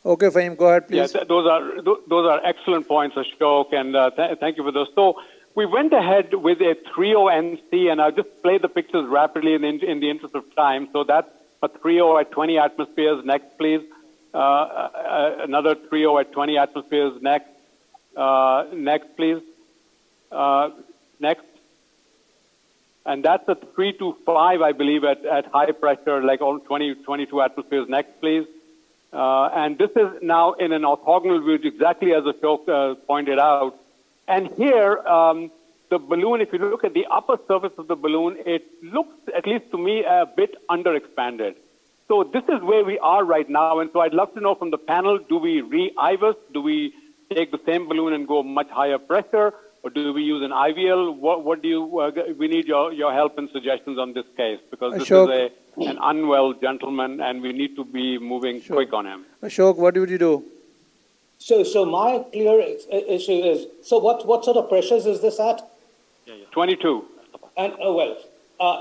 Okay, Fahim, go ahead, please. Yes, those are excellent points, Ashok, and thank you for those. So we went ahead with a 3.0 NC, and I'll just play the pictures rapidly in the interest of time. So that's a 3.0 at 20 atmospheres. Next, please. Another 3.0 at 20 atmospheres. Next. Next, please. Next. And that's a 325, I believe, at high pressure, like all 22 atmospheres. Next, please. And this is now in an orthogonal view, exactly as Ashok pointed out. And here, the balloon, if you look at the upper surface of the balloon, it looks, at least to me, a bit underexpanded. So this is where we are right now. And so I'd love to know from the panel, do we re-IVUS? Do we take the same balloon and go much higher pressure? Or do we use an IVL? What do you, we need your help and suggestions on this case, because this is an unwell gentleman and we need to be moving quick on him. Ashok, what would you do? So my clear issue is, so what sort of pressures is this at? 22. And,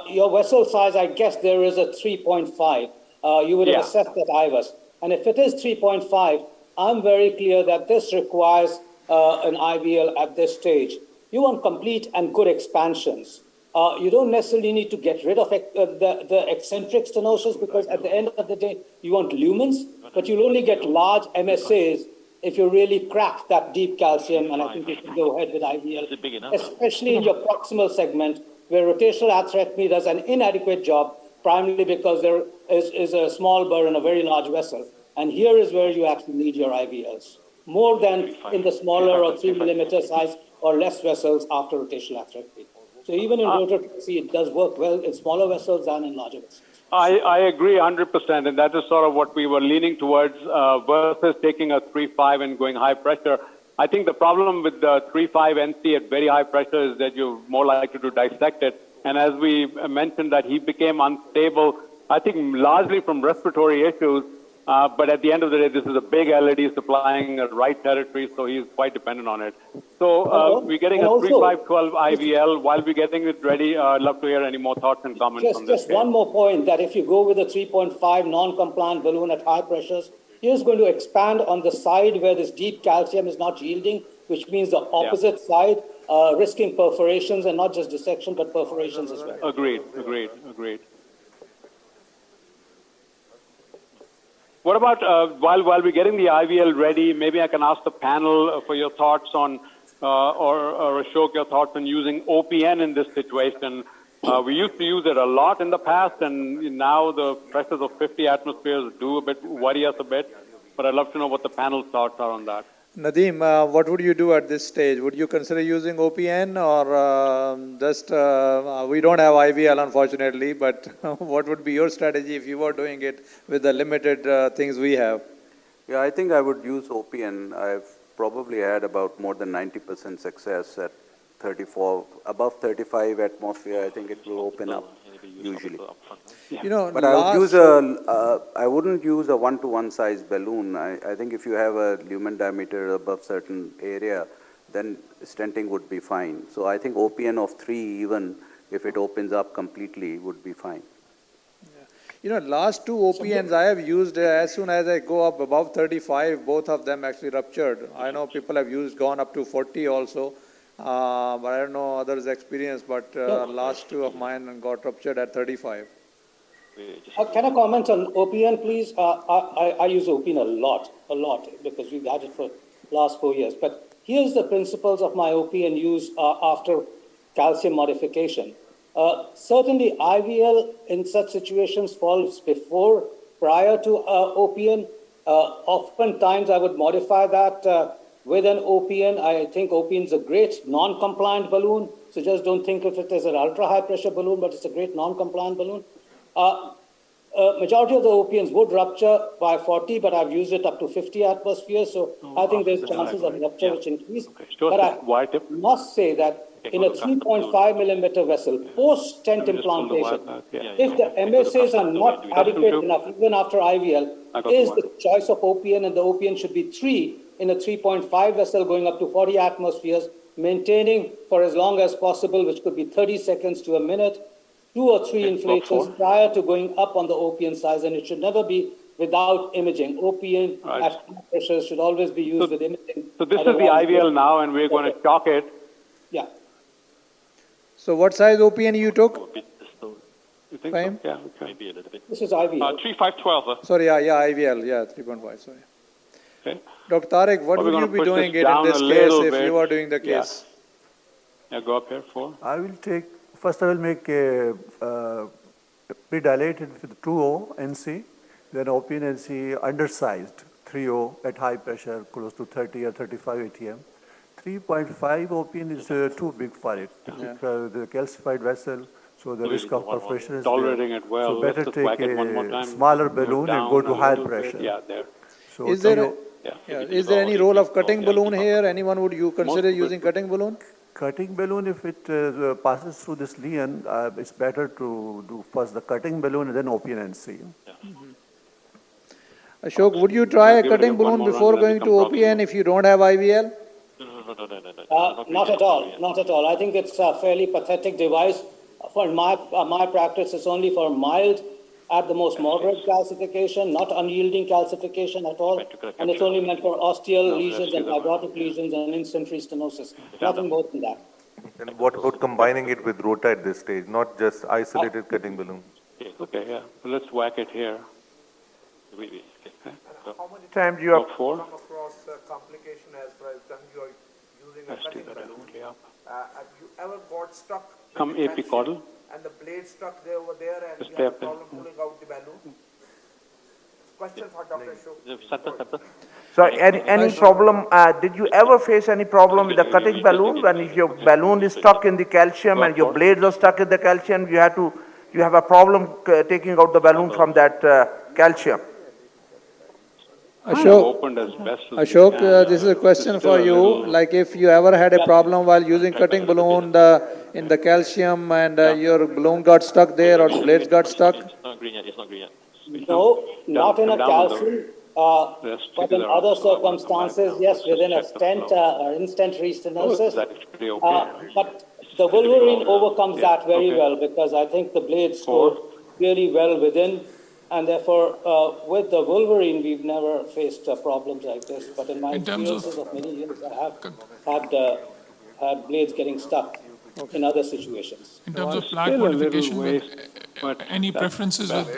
your vessel size, I guess there is a 3.5. You would have assessed that IVUS. And if it is 3.5, I'm very clear that this requires an IVL at this stage. You want complete and good expansions. You don't necessarily need to get rid of the eccentric stenosis, because at the end of the day, you want lumens, but you'll only get large MSAs if you really crack that deep calcium, and I think you should go ahead with IVL, especially in your proximal segment, where rotational atherectomy does an inadequate job, primarily because there is a small burr in a very large vessel. And here is where you actually need your IVLs, more than in the smaller or 3 millimeter size or less vessels after rotational atherectomy. So even in rototrachea, it does work well in smaller vessels than in larger vessels. I agree 100%, and that is sort of what we were leaning towards versus taking a 3.5 and going high pressure. I think the problem with the 3.5 NC at very high pressure is that you're more likely to dissect it. And as we mentioned that he became unstable, I think largely from respiratory issues, but at the end of the day, this is a big LED supplying a right territory, so he's quite dependent on it. So we're getting a 3.5/12 IVL. While we're getting it ready, I'd love to hear any more thoughts and comments on this. Just one more point, that if you go with a 3.5 non-compliant balloon at high pressures, he is going to expand on the side where this deep calcium is not yielding, which means the opposite side, risking perforations, and not just dissection, but perforations as well. Agreed. What about, while we're getting the IVL ready, maybe I can ask the panel for your thoughts on, or Ashok, your thoughts on using OPN in this situation. We used to use it a lot in the past, and now the pressures of 50 atmospheres do worry us a bit. But I'd love to know what the panel's thoughts are on that. Nadeem, what would you do at this stage? Would you consider using OPN or we don't have IVL unfortunately, but what would be your strategy if you were doing it with the limited things we have? Yeah, I think I would use OPN. I've probably had about more than 90% success at 34, above 35 atmosphere. I think it will open up usually. You know, but I wouldn't use a 1-to-1 size balloon. I think if you have a lumen diameter above certain area, then stenting would be fine. So I think OPN of 3, even if it opens up completely, would be fine. You know, last 2 OPNs I have used, as soon as I go up above 35, both of them actually ruptured. I know people have gone up to 40 also, but I don't know others' experience, but last 2 of mine got ruptured at 35. Can I comment on OPN, please? I use OPN a lot, because we've had it for last 4 years. But here's the principles of my OPN use after calcium modification. Certainly, IVL in such situations falls prior to OPN. Oftentimes, I would modify that with an OPN. I think OPN is a great non-compliant balloon. So just don't think of it as an ultra-high pressure balloon, but it's a great non-compliant balloon. Majority of the OPNs would rupture by 40, but I've used it up to 50 atmospheres. So I think there's chances of rupture which increase. But I must say that in a 3.5 millimeter vessel, post-stent implantation, if the MSAs are not adequate enough, even after IVL, is the choice of OPN, and the OPN should be 3 in a 3.5 vessel going up to 40 atmospheres, maintaining for as long as possible, which could be 30 seconds to a minute, 2 or 3 inflations prior to going up on the OPN size, and it should never be without imaging. OPN at high pressure should always be used with imaging. So this is the IVL now, and we're going to shock it. Yeah. So what size OPN you took? You think so? Yeah, okay. Maybe a little bit. This is IVL. 3.5/12. Sorry, yeah, IVL, 3.5, sorry. Okay. Dr. Tariq, what would you be doing it in this case if you are doing the case? Yeah, go up here, 4. First I will make a pre-dilated with 2O NC, then OPN NC undersized 3O at high pressure, close to 30 or 35 ATM. 3.5 OPN is too big for it, because the calcified vessel, so the risk of perforation is tolerating there. It well. So better take a smaller balloon and go to higher pressure. Yeah, there. So is there any role of cutting balloon here? Anyone would you consider using cutting balloon? Cutting balloon, if it passes through this lesion, it's better to do first the cutting balloon and then OPN NC. Ashok, would you try a cutting balloon before going to OPN if you don't have IVL? Not at all. Not at all. I think it's a fairly pathetic device. For my practice, it's only for mild, at the most moderate calcification, not unyielding calcification at all. And it's only meant for osteal lesions and fibrotic lesions and in-century stenosis. Nothing more than that. And what about combining it with rota at this stage, not just isolated cutting balloon? Okay, yeah. So let's whack it here. How many times you have come across complication as far as you are using a cutting balloon? Have you ever got stuck? Come apicaudal. And the blade stuck there over there, and you have a problem pulling out the balloon? Question for Dr. Ashok. So any problem, did you ever face any problem with the cutting balloon when your balloon is stuck in the calcium and your blades are stuck in the calcium, you you have a problem taking out the balloon from that calcium. Ashok, this is a question for you. Like if you ever had a problem while using cutting balloon in the calcium and your balloon got stuck there or the blades got stuck? It's not green yet. It's not green yet. No, not in a calcium, but in other circumstances, yes, within a stent or in-stent restenosis. But the Wolverine overcomes that very well because I think the blades go really well within. And therefore, with the Wolverine, we've never faced problems like this. But in my experiences of many years, I have had blades getting stuck in other situations. In terms of plaque modification, any preferences with,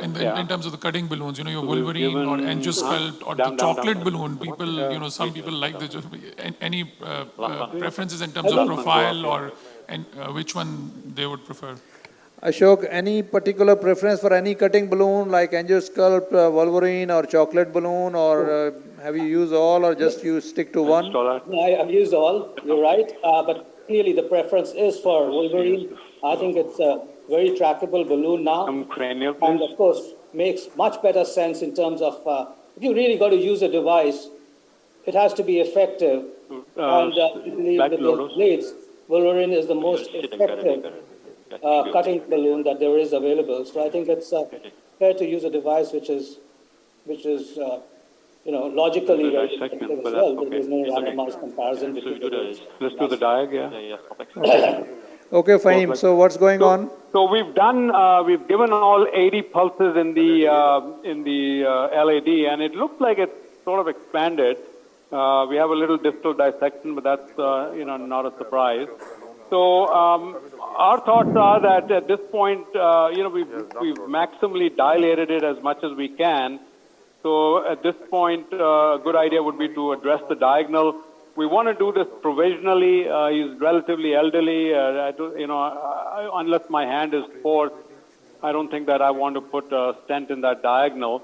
in terms of the cutting balloons, your Wolverine or Angiosculpt or the chocolate balloon, people, some people like any preferences in terms of profile or which one they would prefer? Ashok, any particular preference for any cutting balloon like Angiosculpt, Wolverine or chocolate balloon, or have you used all or just you stick to one? No, I've used all, you're right, but clearly the preference is for Wolverine. I think it's a very trackable balloon now, and of course makes much better sense in terms of if you really got to use a device, it has to be effective, and with those blades, Wolverine is the most effective cutting balloon that there is available. So I think it's fair to use a device which is logically very effective as well. There is no randomized comparison between the two. Let's do the diag, Okay, Fahim. So what's going on? So we've given all 80 pulses in the LAD, and it looks like it's sort of expanded. We have a little distal dissection, but that's not a surprise. So our thoughts are that at this point, we've maximally dilated it as much as we can. So at this point, a good idea would be to address the diagonal. We want to do this provisionally. He's relatively elderly. Unless my hand is forced, I don't think that I want to put a stent in that diagonal.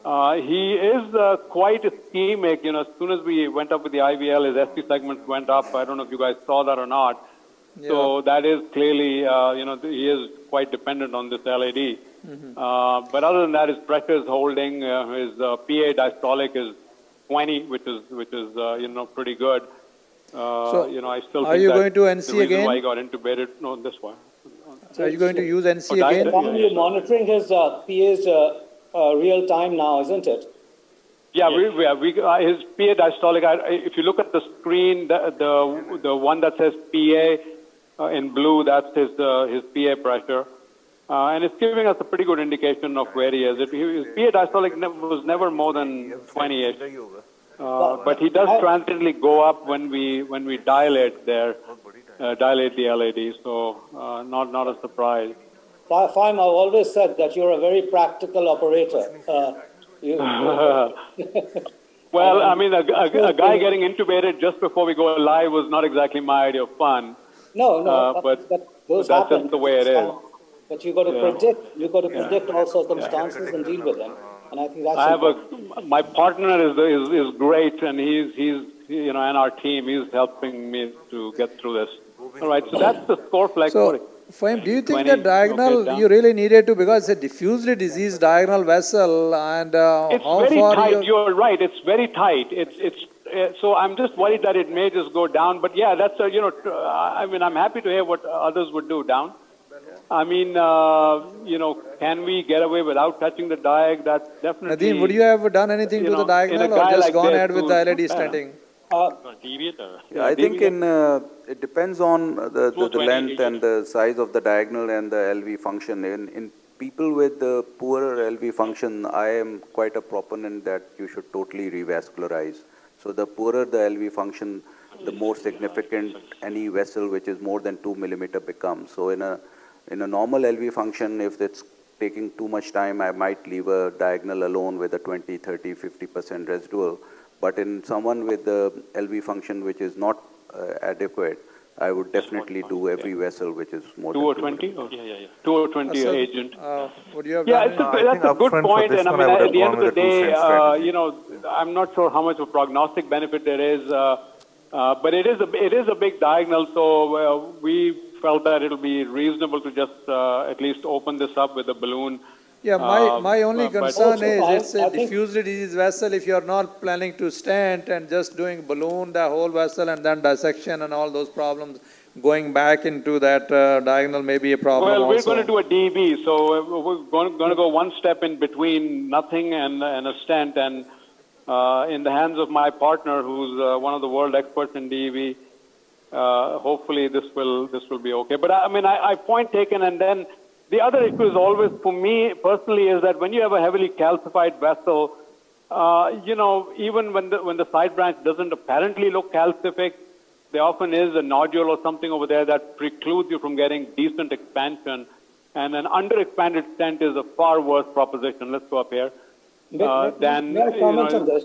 He is quite ischemic. As soon as we went up with the IVL, his ST segments went up. I don't know if you guys saw that or not. Yeah. So that is clearly, he is quite dependent on this LAD. But other than that, his pressure is holding. His PA diastolic is 20, which is pretty good. I still are think you that going to NC the reason again? why he got intubated, no, this one. So are you going to use NC again? You're monitoring his PA's real time now, isn't it? Yeah, his PA diastolic. If you look at the screen, the one that says PA in blue, that's his PA pressure, and it's giving us a pretty good indication of where he is. His PA diastolic was never more than 20-ish, but he does transiently go up when we dilate the LAD. So not a surprise. Fahim, I've always said that you're a very practical operator. Well, I mean, a guy getting intubated just before we go live was not exactly my idea of fun. No, but those that's happen. just the way it is. But you got to predict. You got to predict all circumstances and deal with them. And I think that's. My partner is great, and he's and our team is helping me to get through this. All right, so that's the score flag. So, Fahim, do you think that diagonal you really needed to, because it's a diffusely diseased diagonal vessel, and it's how very far tight. You're right. It's very tight. So I'm just worried that it may just go down. But yeah, that's I mean, I'm happy to hear what others would do down. I mean, can we get away without touching the diag? That's definitely. Nadeem, would you have done anything to the diagonal or just gone ahead with the LAD stenting? I think it depends on the length and the size of the diagonal and the LV function. In people with the poorer LV function, I am quite a proponent that you should totally revascularize. So the poorer the LV function, the more significant any vessel which is more than 2 millimeter becomes. So in a normal LV function, if it's taking too much time, I might leave a diagonal alone with a 20, 30, 50% residual. But in someone with the LV function which is not adequate, I would definitely do every vessel which is more than 220? Yeah. 220 agent. Would you have that's a good point. And I mean, at the end of the day, I'm not sure how much of prognostic benefit there is, but it is a big diagonal. So we felt that it'll be reasonable to just at least open this up with a balloon. Yeah, my only but- concern is, it's a I think- diffusely diseased vessel. If you're not planning to stent and just doing balloon the whole vessel and then dissection and all those problems, going back into that diagonal may be a problem Well, we're also. going to do a DB, so we're going to go one step in between nothing and a stent. And in the hands of my partner, who's one of the world experts in DB, hopefully this will be okay. But I mean, I point taken. And then the other issue is always, for me personally, is that when you have a heavily calcified vessel, even when the side branch doesn't apparently look calcific, there often is a nodule or something over there that precludes you from getting decent expansion. And an underexpanded stent is a far worse proposition. Let's go up here. May I comment on this?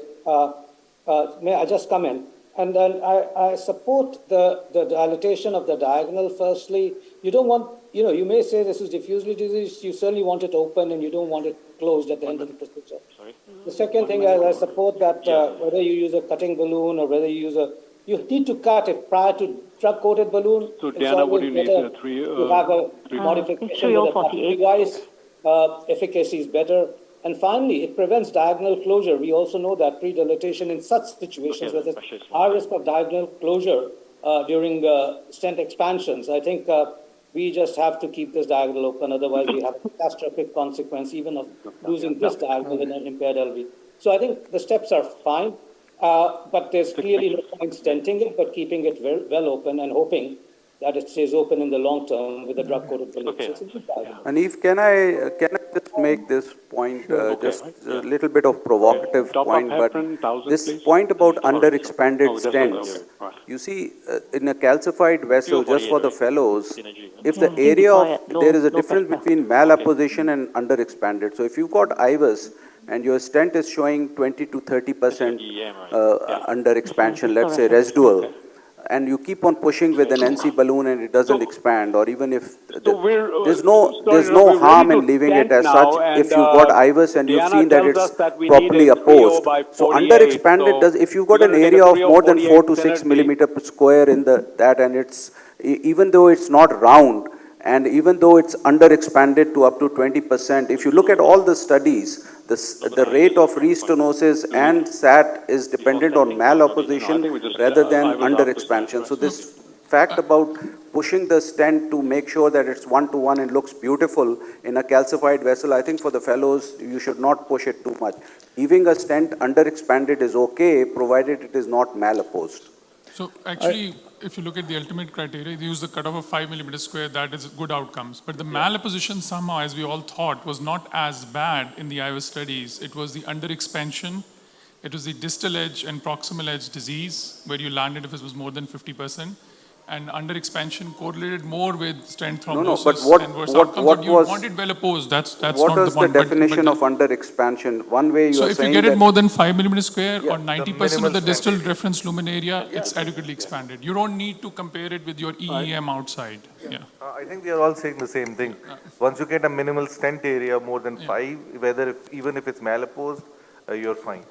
May I just come in? And then I support the dilatation of the diagonal. Firstly, you don't want, you may say this is diffusely diseased. You certainly want it open and you don't want it closed at the end of the procedure. Sorry? The second thing is I support that whether you use a cutting balloon or whether you use you need to cut it prior to drug-coated balloon. So, It's Diana, what do always you need? better Three, to have a three- modification with a 3048. device. Efficacy is better. And finally, it prevents diagonal closure. We also know that pre-dilatation in such situations where there's high risk of diagonal closure during stent expansions. I think we just have to keep this diagonal open. Otherwise, we have a catastrophic consequence even of losing this diagonal in an impaired LV. So I think the steps are fine, but there's clearly no point stenting it, but keeping it well open and hoping that it stays open in the long term with the drug-coated balloon. So it's a good diagonal. Anif, can I just make this point, just a little bit of provocative point, but this point about underexpanded stents, you see, in a calcified vessel, just for the fellows, if the area of, there is a difference between malapposition and underexpanded. So if you've got IVUS and your stent is showing 20 to 30% under expansion, let's say residual, and you keep on pushing with an NC balloon and it doesn't expand, or even if there's no harm in leaving it as such if you've got IVUS and you've seen that it's properly opposed. So underexpanded does, if you've got an area of more than 4 to 6 millimeter per square in that, and it's, even though it's not round, and even though it's underexpanded to up to 20%, if you look at all the studies, the rate of restenosis and SAT is dependent on malopposition rather than underexpansion. So this fact about pushing the stent to make sure that it's 1-to-1 and looks beautiful in a calcified vessel, I think for the fellows, you should not push it too much. Leaving a stent underexpanded is okay, provided it is not malopposed. So actually, if you look at the ultimate criteria, they use the cutoff of 5 millimeter square, that is good outcomes. But the malapposition somehow, as we all thought, was not as bad in the IVUS studies. It was the underexpansion, it was the distal edge and proximal edge disease, where you landed if it was more than 50%. And underexpansion correlated more with stent thrombosis and worse outcomes. But you want it well opposed. That's not the point. What is the definition of underexpansion? One way you so are if you saying get it that more than 5 millimeter square or the 90% of the minimal distal reference lumen area, it's adequately expanded. You don't need to compare it with your EEM outside. Yeah. I think we are all saying the same thing. Once you get a minimal stent area more than 5, even if it's malopposed, you're fine.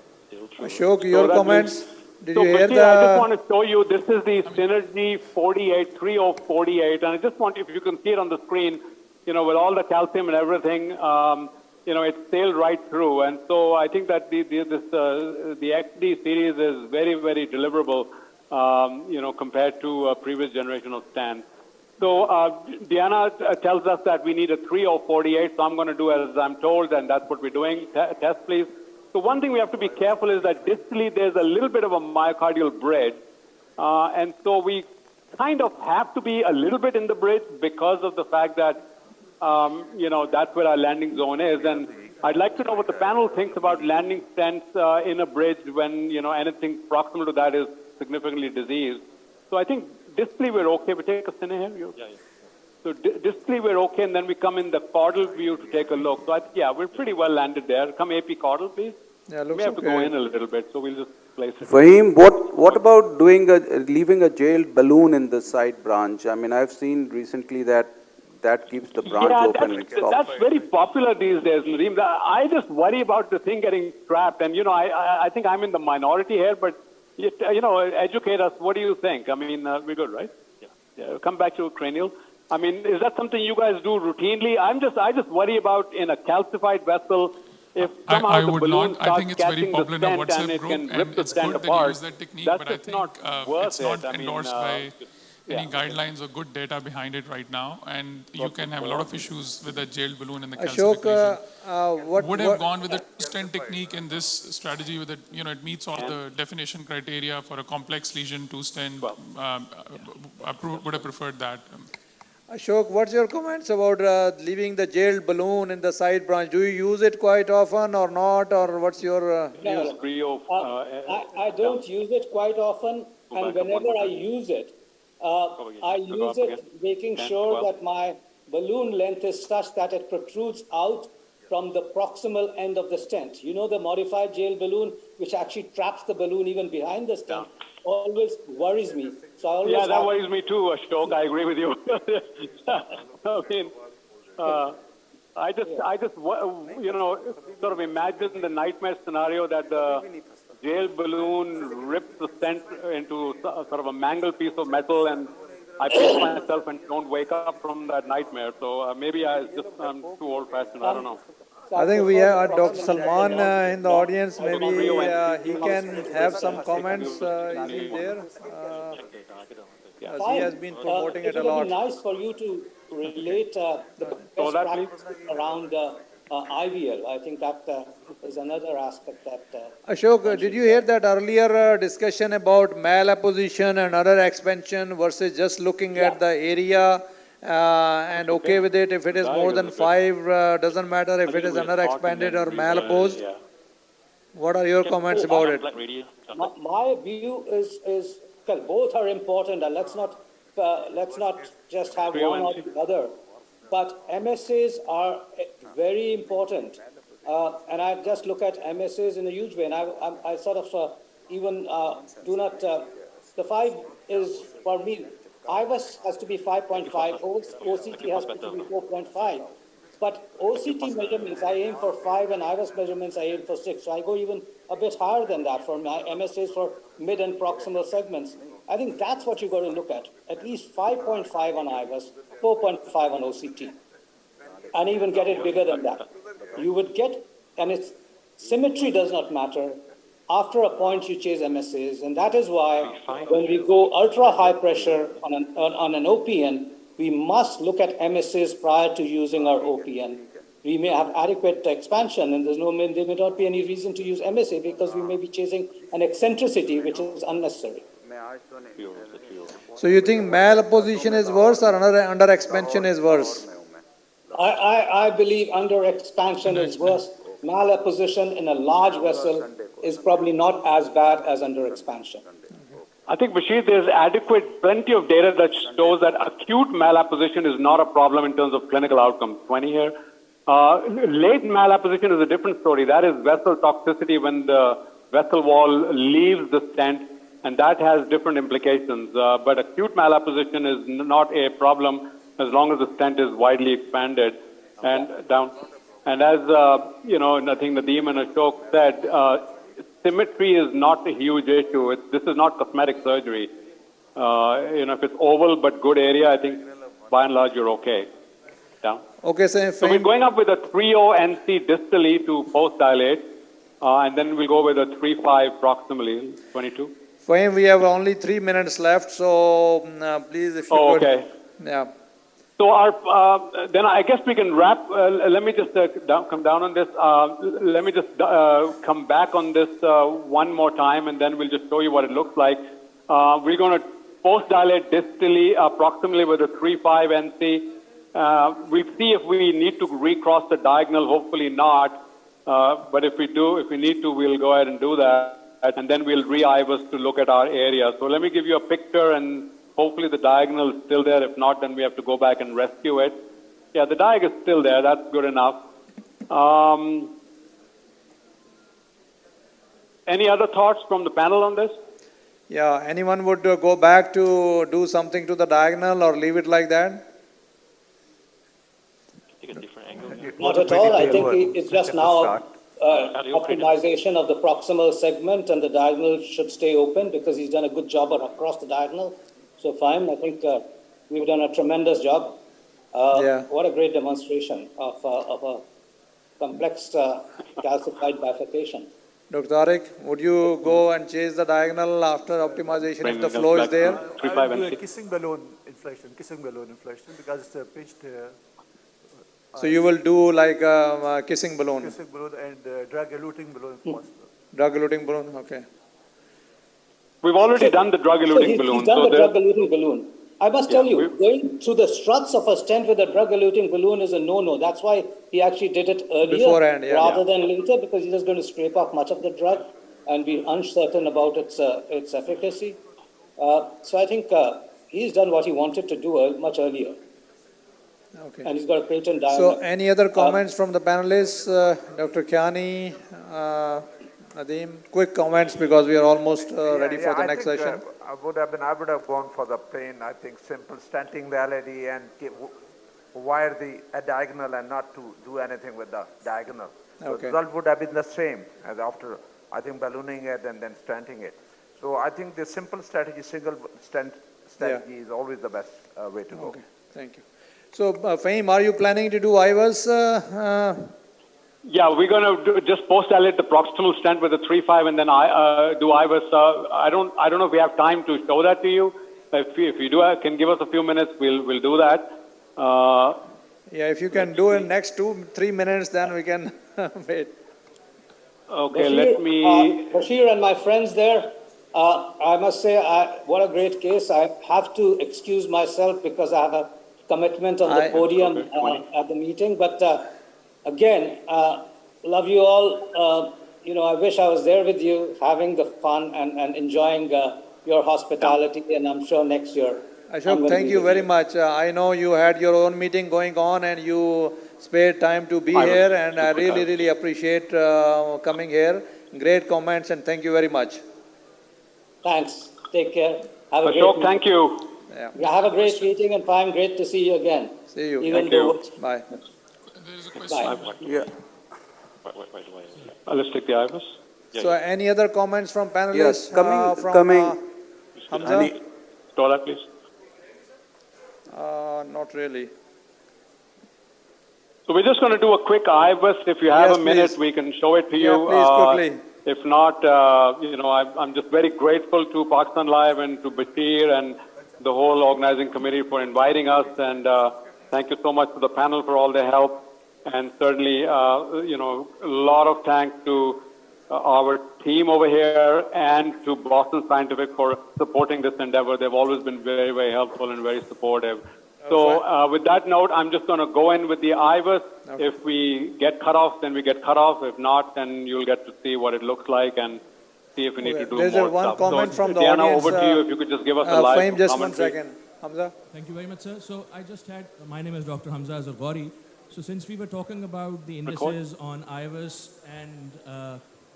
Ashok, your comments? Did you hear I just want to show you, this is the Synergy 48, 3048, and I just want, if you can see it on the screen, with all the calcium and everything, it's sailed right through. And so I think that the XD series is very, very deliverable, compared to a previous generation of stents. So Diana tells us that we need a 3048, so I'm going to do as I'm told, and that's what we're doing. Test, please. So one thing we have to be careful is that distally there's a little bit of a myocardial bridge, and so we kind of have to be a little bit in the bridge because of the fact that, that's where our landing zone is. And I'd like to know what the panel thinks about landing stents in a bridge when, anything proximal to that is significantly diseased. So I think distally we're okay. We take a cine here. So distally we're okay, and then we come in the caudal view to take a look. So we're pretty well landed there. Come AP caudal, please. Yeah, looks we have okay. to go in a little bit, so we'll just place it. Fahim, what about leaving a jailed balloon in the side branch? I mean, I've seen recently that keeps the branch open. That's very popular these days, Nadeem. I just worry about the thing getting trapped, and I think I'm in the minority here, but educate us. What do you think? I mean, we're good, right? Yeah. Come back to cranial. I mean, is that something you guys do routinely? I just worry about in a calcified vessel, if somehow I the would balloon not. I starts think it's very catching the popular in our stent and WhatsApp it group, can rip and the it's stent good that you apart. use that technique. That's But I just think not worth it's not it. I mean, endorsed by any yeah. guidelines or good data behind it right now, and you can have a lot of issues with the jailed balloon and the Ashok, calcification. what Would have gone with the two-stent technique in this strategy with it. You know, it meets all the definition criteria for a complex lesion. Two-stent would have preferred that. Ashok, what's your comments about leaving the jailed balloon in the side branch? Do you use it quite often or not, or what's your views? I don't use it quite often, and whenever I use it, I use it making sure that my balloon length is such that it protrudes out from the proximal end of the stent. You know, the modified jail balloon, which actually traps the balloon even behind the stent, always worries me. So I always that worries me too, Ashok. I agree with you. I mean, I just, you know, sort of imagine the nightmare scenario that the jail balloon rips the stent into sort of a mangled piece of metal, and I pinch myself and don't wake up from that nightmare. So maybe I'm too old-fashioned. I don't know. I think we have Dr. Salman in the audience. Maybe he can have some comments. Is he there? He has been promoting it a lot. It would be nice for you to relate the best practices around IVL. I think that is another aspect that... Ashok, did you hear that earlier discussion about malapposition and other expansion versus just looking at the area and okay with it if it is more than 5, doesn't matter if it is under expanded or malopposed? What are your comments about it? My view is well, both are important, and let's not just have one or the other. But MSAs are very important, and I just look at MSAs in a huge way. And I sort of even do not. The 5 is for me. IVUS has to be 5.5. OCT has to be 4.5. But OCT measurements, I aim for 5, and IVUS measurements, I aim for 6. So I go even a bit higher than that for my MSAs for mid and proximal segments. I think that's what you got to look at least 5.5 on IVUS, 4.5 on OCT, and even get it bigger than that. You would get, and its symmetry does not matter. After a point, you chase MSAs, and that is why when we go ultra high pressure on an OPN, we must look at MSAs prior to using our OPN. We may have adequate expansion, and there may not be any reason to use MSA because we may be chasing an eccentricity which is unnecessary. So you think malapposition is worse or under expansion is worse? I believe under expansion is worse. Malapposition in a large vessel is probably not as bad as under expansion. I think, Bashir, there's plenty of data that shows that acute malapposition is not a problem in terms of clinical outcomes. 20 here. Late malapposition is a different story. That is vessel toxicity when the vessel wall leaves the stent, and that has different implications. But acute malapposition is not a problem as long as the stent is widely expanded and down. And as, you know, I think Nadeem and Ashok said, symmetry is not a huge issue. This is not cosmetic surgery. You know, if it's oval but good area, I think by and large you're okay. Down. Okay, so we're going up with a 3.0 NC distally to post-dilate, and then we'll go with a 3.5 proximally, 22. Fahim, we have only 3 minutes left, so please if you could. Okay. Yeah. So our, then I guess we can wrap. Let me just come down on this. Let me just come back on this one more time, and then we'll just show you what it looks like. We're going to post-dilate distally, proximally with a 3.5 NC. We'll see if we need to recross the diagonal. Hopefully not. But if we need to, we'll go ahead and do that. And then we'll re-IVUS to look at our area. So let me give you a picture, and hopefully the diagonal is still there. If not, then we have to go back and rescue it. Yeah, the diagonal is still there. That's good enough. Any other thoughts from the panel on this? Yeah, anyone would go back to do something to the diagonal or leave it like that? Not at all. I think it's just now optimization of the proximal segment, and the diagonal should stay open because he's done a good job across the diagonal. So fine, I think we've done a tremendous job. Yeah. What a great demonstration of a complex calcified bifurcation. Dr. Tariq, would you go and change the diagonal after optimization if the flow is there? I will do a kissing balloon inflation because it's a pitched So you will do like a kissing balloon? kissing balloon and drug-eluting balloon if possible. Drug-eluting balloon, okay. We've already done the drug-eluting balloon. He's done so the there- drug-eluting balloon. I must tell you, going through the struts of a stent with a drug-eluting balloon is a no-no. That's why he actually did it earlier Beforehand, yeah. rather than later, because he's just going to scrape off much of the drug and be uncertain about its efficacy. So I think he's done what he wanted to do much earlier. Okay. And he's got a patent So diagram. any other comments from the panelists? Dr. Kiani, Nadeem, quick comments because we are almost ready for the next session. I would have gone for the plain, I think, simple stenting the LED and wire a diagonal and not to do anything with the diagonal. The Okay. result would have been the same as after, I think, ballooning it and then stenting it. So I think the simple strategy, single stent strategy is always the best way to go. Okay, thank you. So, Fahim, are you planning to do IVUS? Yeah, we're going to just post-dilate the proximal stent with the 3.5 and then do IVUS. I don't know if we have time to show that to you. If you do, can give us a few minutes, we'll do that. Yeah, if you can do in next 2-3 minutes, then we can wait. Okay, let me... Bashir and my friends there, I must say, what a great case. I have to excuse myself because I have a commitment on the podium at the meeting. But again, love you all. I wish I was there with you, having the fun and enjoying your hospitality. And I'm sure next year. Ashok, thank you very much. I know you had your own meeting going on and you spared time to be here. And I really, really appreciate coming here. Great comments and thank you very much. Thanks. Take care. Have a Ashok, great thank you. Yeah, have a great meeting and fine. Great to see you again. See you. Even Thank you. though Bye. There is a Bye. question. Yeah. Let's take the IVUS. So any other comments from panelists? Yes, coming. Hamza? Tola, please. Not really. So we're just going to do a quick IVUS. If you have Yes, a minute, please. we can show it to you. Yeah, please, quickly. If not, I'm just very grateful to Pakistan Live and to Bashir and the whole organizing committee for inviting us. And thank you so much to the panel for all their help. And certainly, a lot of thanks to our team over here and to Boston Scientific for supporting this endeavor. They've always been very, very helpful and very supportive. So with that note, I'm just going to go in with the IVUS. Okay. If we get cut off, then we get cut off. If not, then you'll get to see what it looks like and see if we need to do There's more one stuff. comment So, from the Diana, audience. over to you. If you could just give us a live Fahim, just one commentary. second. Hamza? Thank you very much, sir. So I just had, my name is Dr. Hamza Azargori. So since we were talking about the indices on IVUS and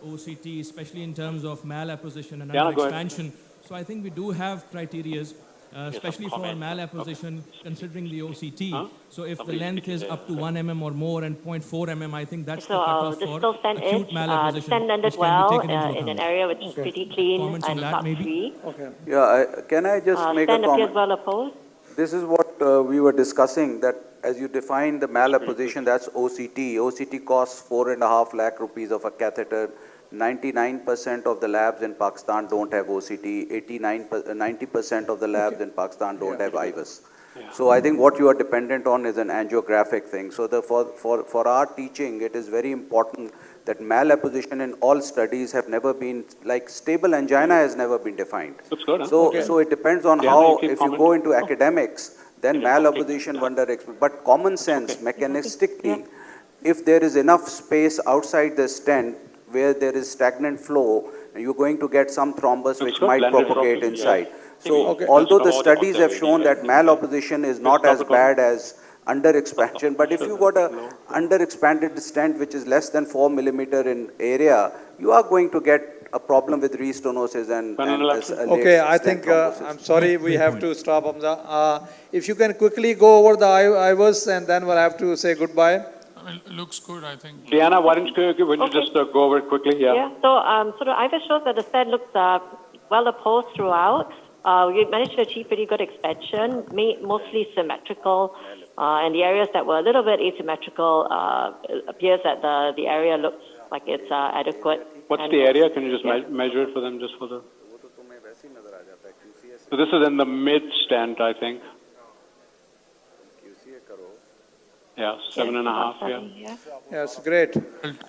OCT, especially in terms of malapposition and Diana, go ahead. expansion, so I think we do have criterias, especially for malapposition, considering the OCT. So if the length is up to 1 mm or more and 0.4 mm, I think that's the cutoff the for still stand acute is, the malapposition, stand ended which can be well taken into in an account. area which is pretty clean Comments on and that, top maybe? free. Okay. Yeah, can I just make a Stand appears comment? well opposed. This is what we were discussing, that as you define the malapposition, that's OCT. OCT costs 4.5 lakh rupees of a catheter. 99% of the labs in Pakistan don't have OCT. 90% of the labs in Pakistan don't have IVUS. So I think what you are dependent on is an angiographic thing. So for our teaching, it is very important that malapposition in all studies have never been, like stable angina has never been defined. That's good, huh? So, Okay. so it depends on Diana, how, you can if you comment. go into academics, then malapposition, but common sense, mechanistically, if there is enough space outside the stent where there is stagnant flow, you're going to get some thrombus which good. might Blended propagate thrombus, inside. yeah. So Okay. although the About studies have the shown that malapposition is not as bad as under expansion, but if you got a under expanded stent which is less than 4 millimeter in area, you are going to get a problem with restenosis and Okay, I think, I'm sorry, we have to stop, Hamza. If you can quickly go over the IVUS and then we'll have to say goodbye. I mean, it looks good, I think. Diana, why don't you just go over it quickly? Yeah. So the IVUS shows that the stent looks well opposed throughout. We managed to achieve pretty good expansion, mostly symmetrical. And the areas that were a little bit asymmetrical, it appears that the area looks like it's adequate. What's And- the area? Can you just Yeah. measure it for them just for the... So this is in the mid stent, I think. Yeah, 7.5, yeah. Yes, great.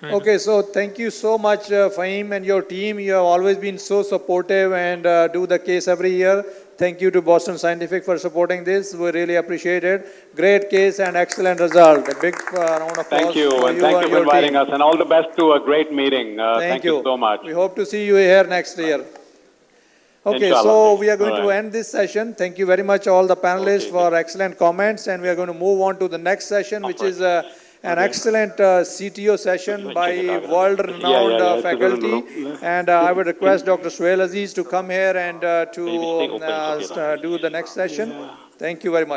Okay, so thank you so much, Fahim and your team. You have always been so supportive and do the case every year. Thank you to Boston Scientific for supporting this. We really appreciate it. Great case and excellent result. A big round of applause Thank you, for and thank you for your inviting team. us, and all the best to a great meeting. Thank you so much. We hope to see you here next year. Okay, Inshallah. so we are going All to right. end this session. Thank you very much, all the panelists, for excellent comments. And we are going to move on to the next session, which is an excellent CTO session by world-renowned Yeah, it's a faculty. different room. And I would request Dr. Suhail Aziz to come here and to do the next session. Thank you very much.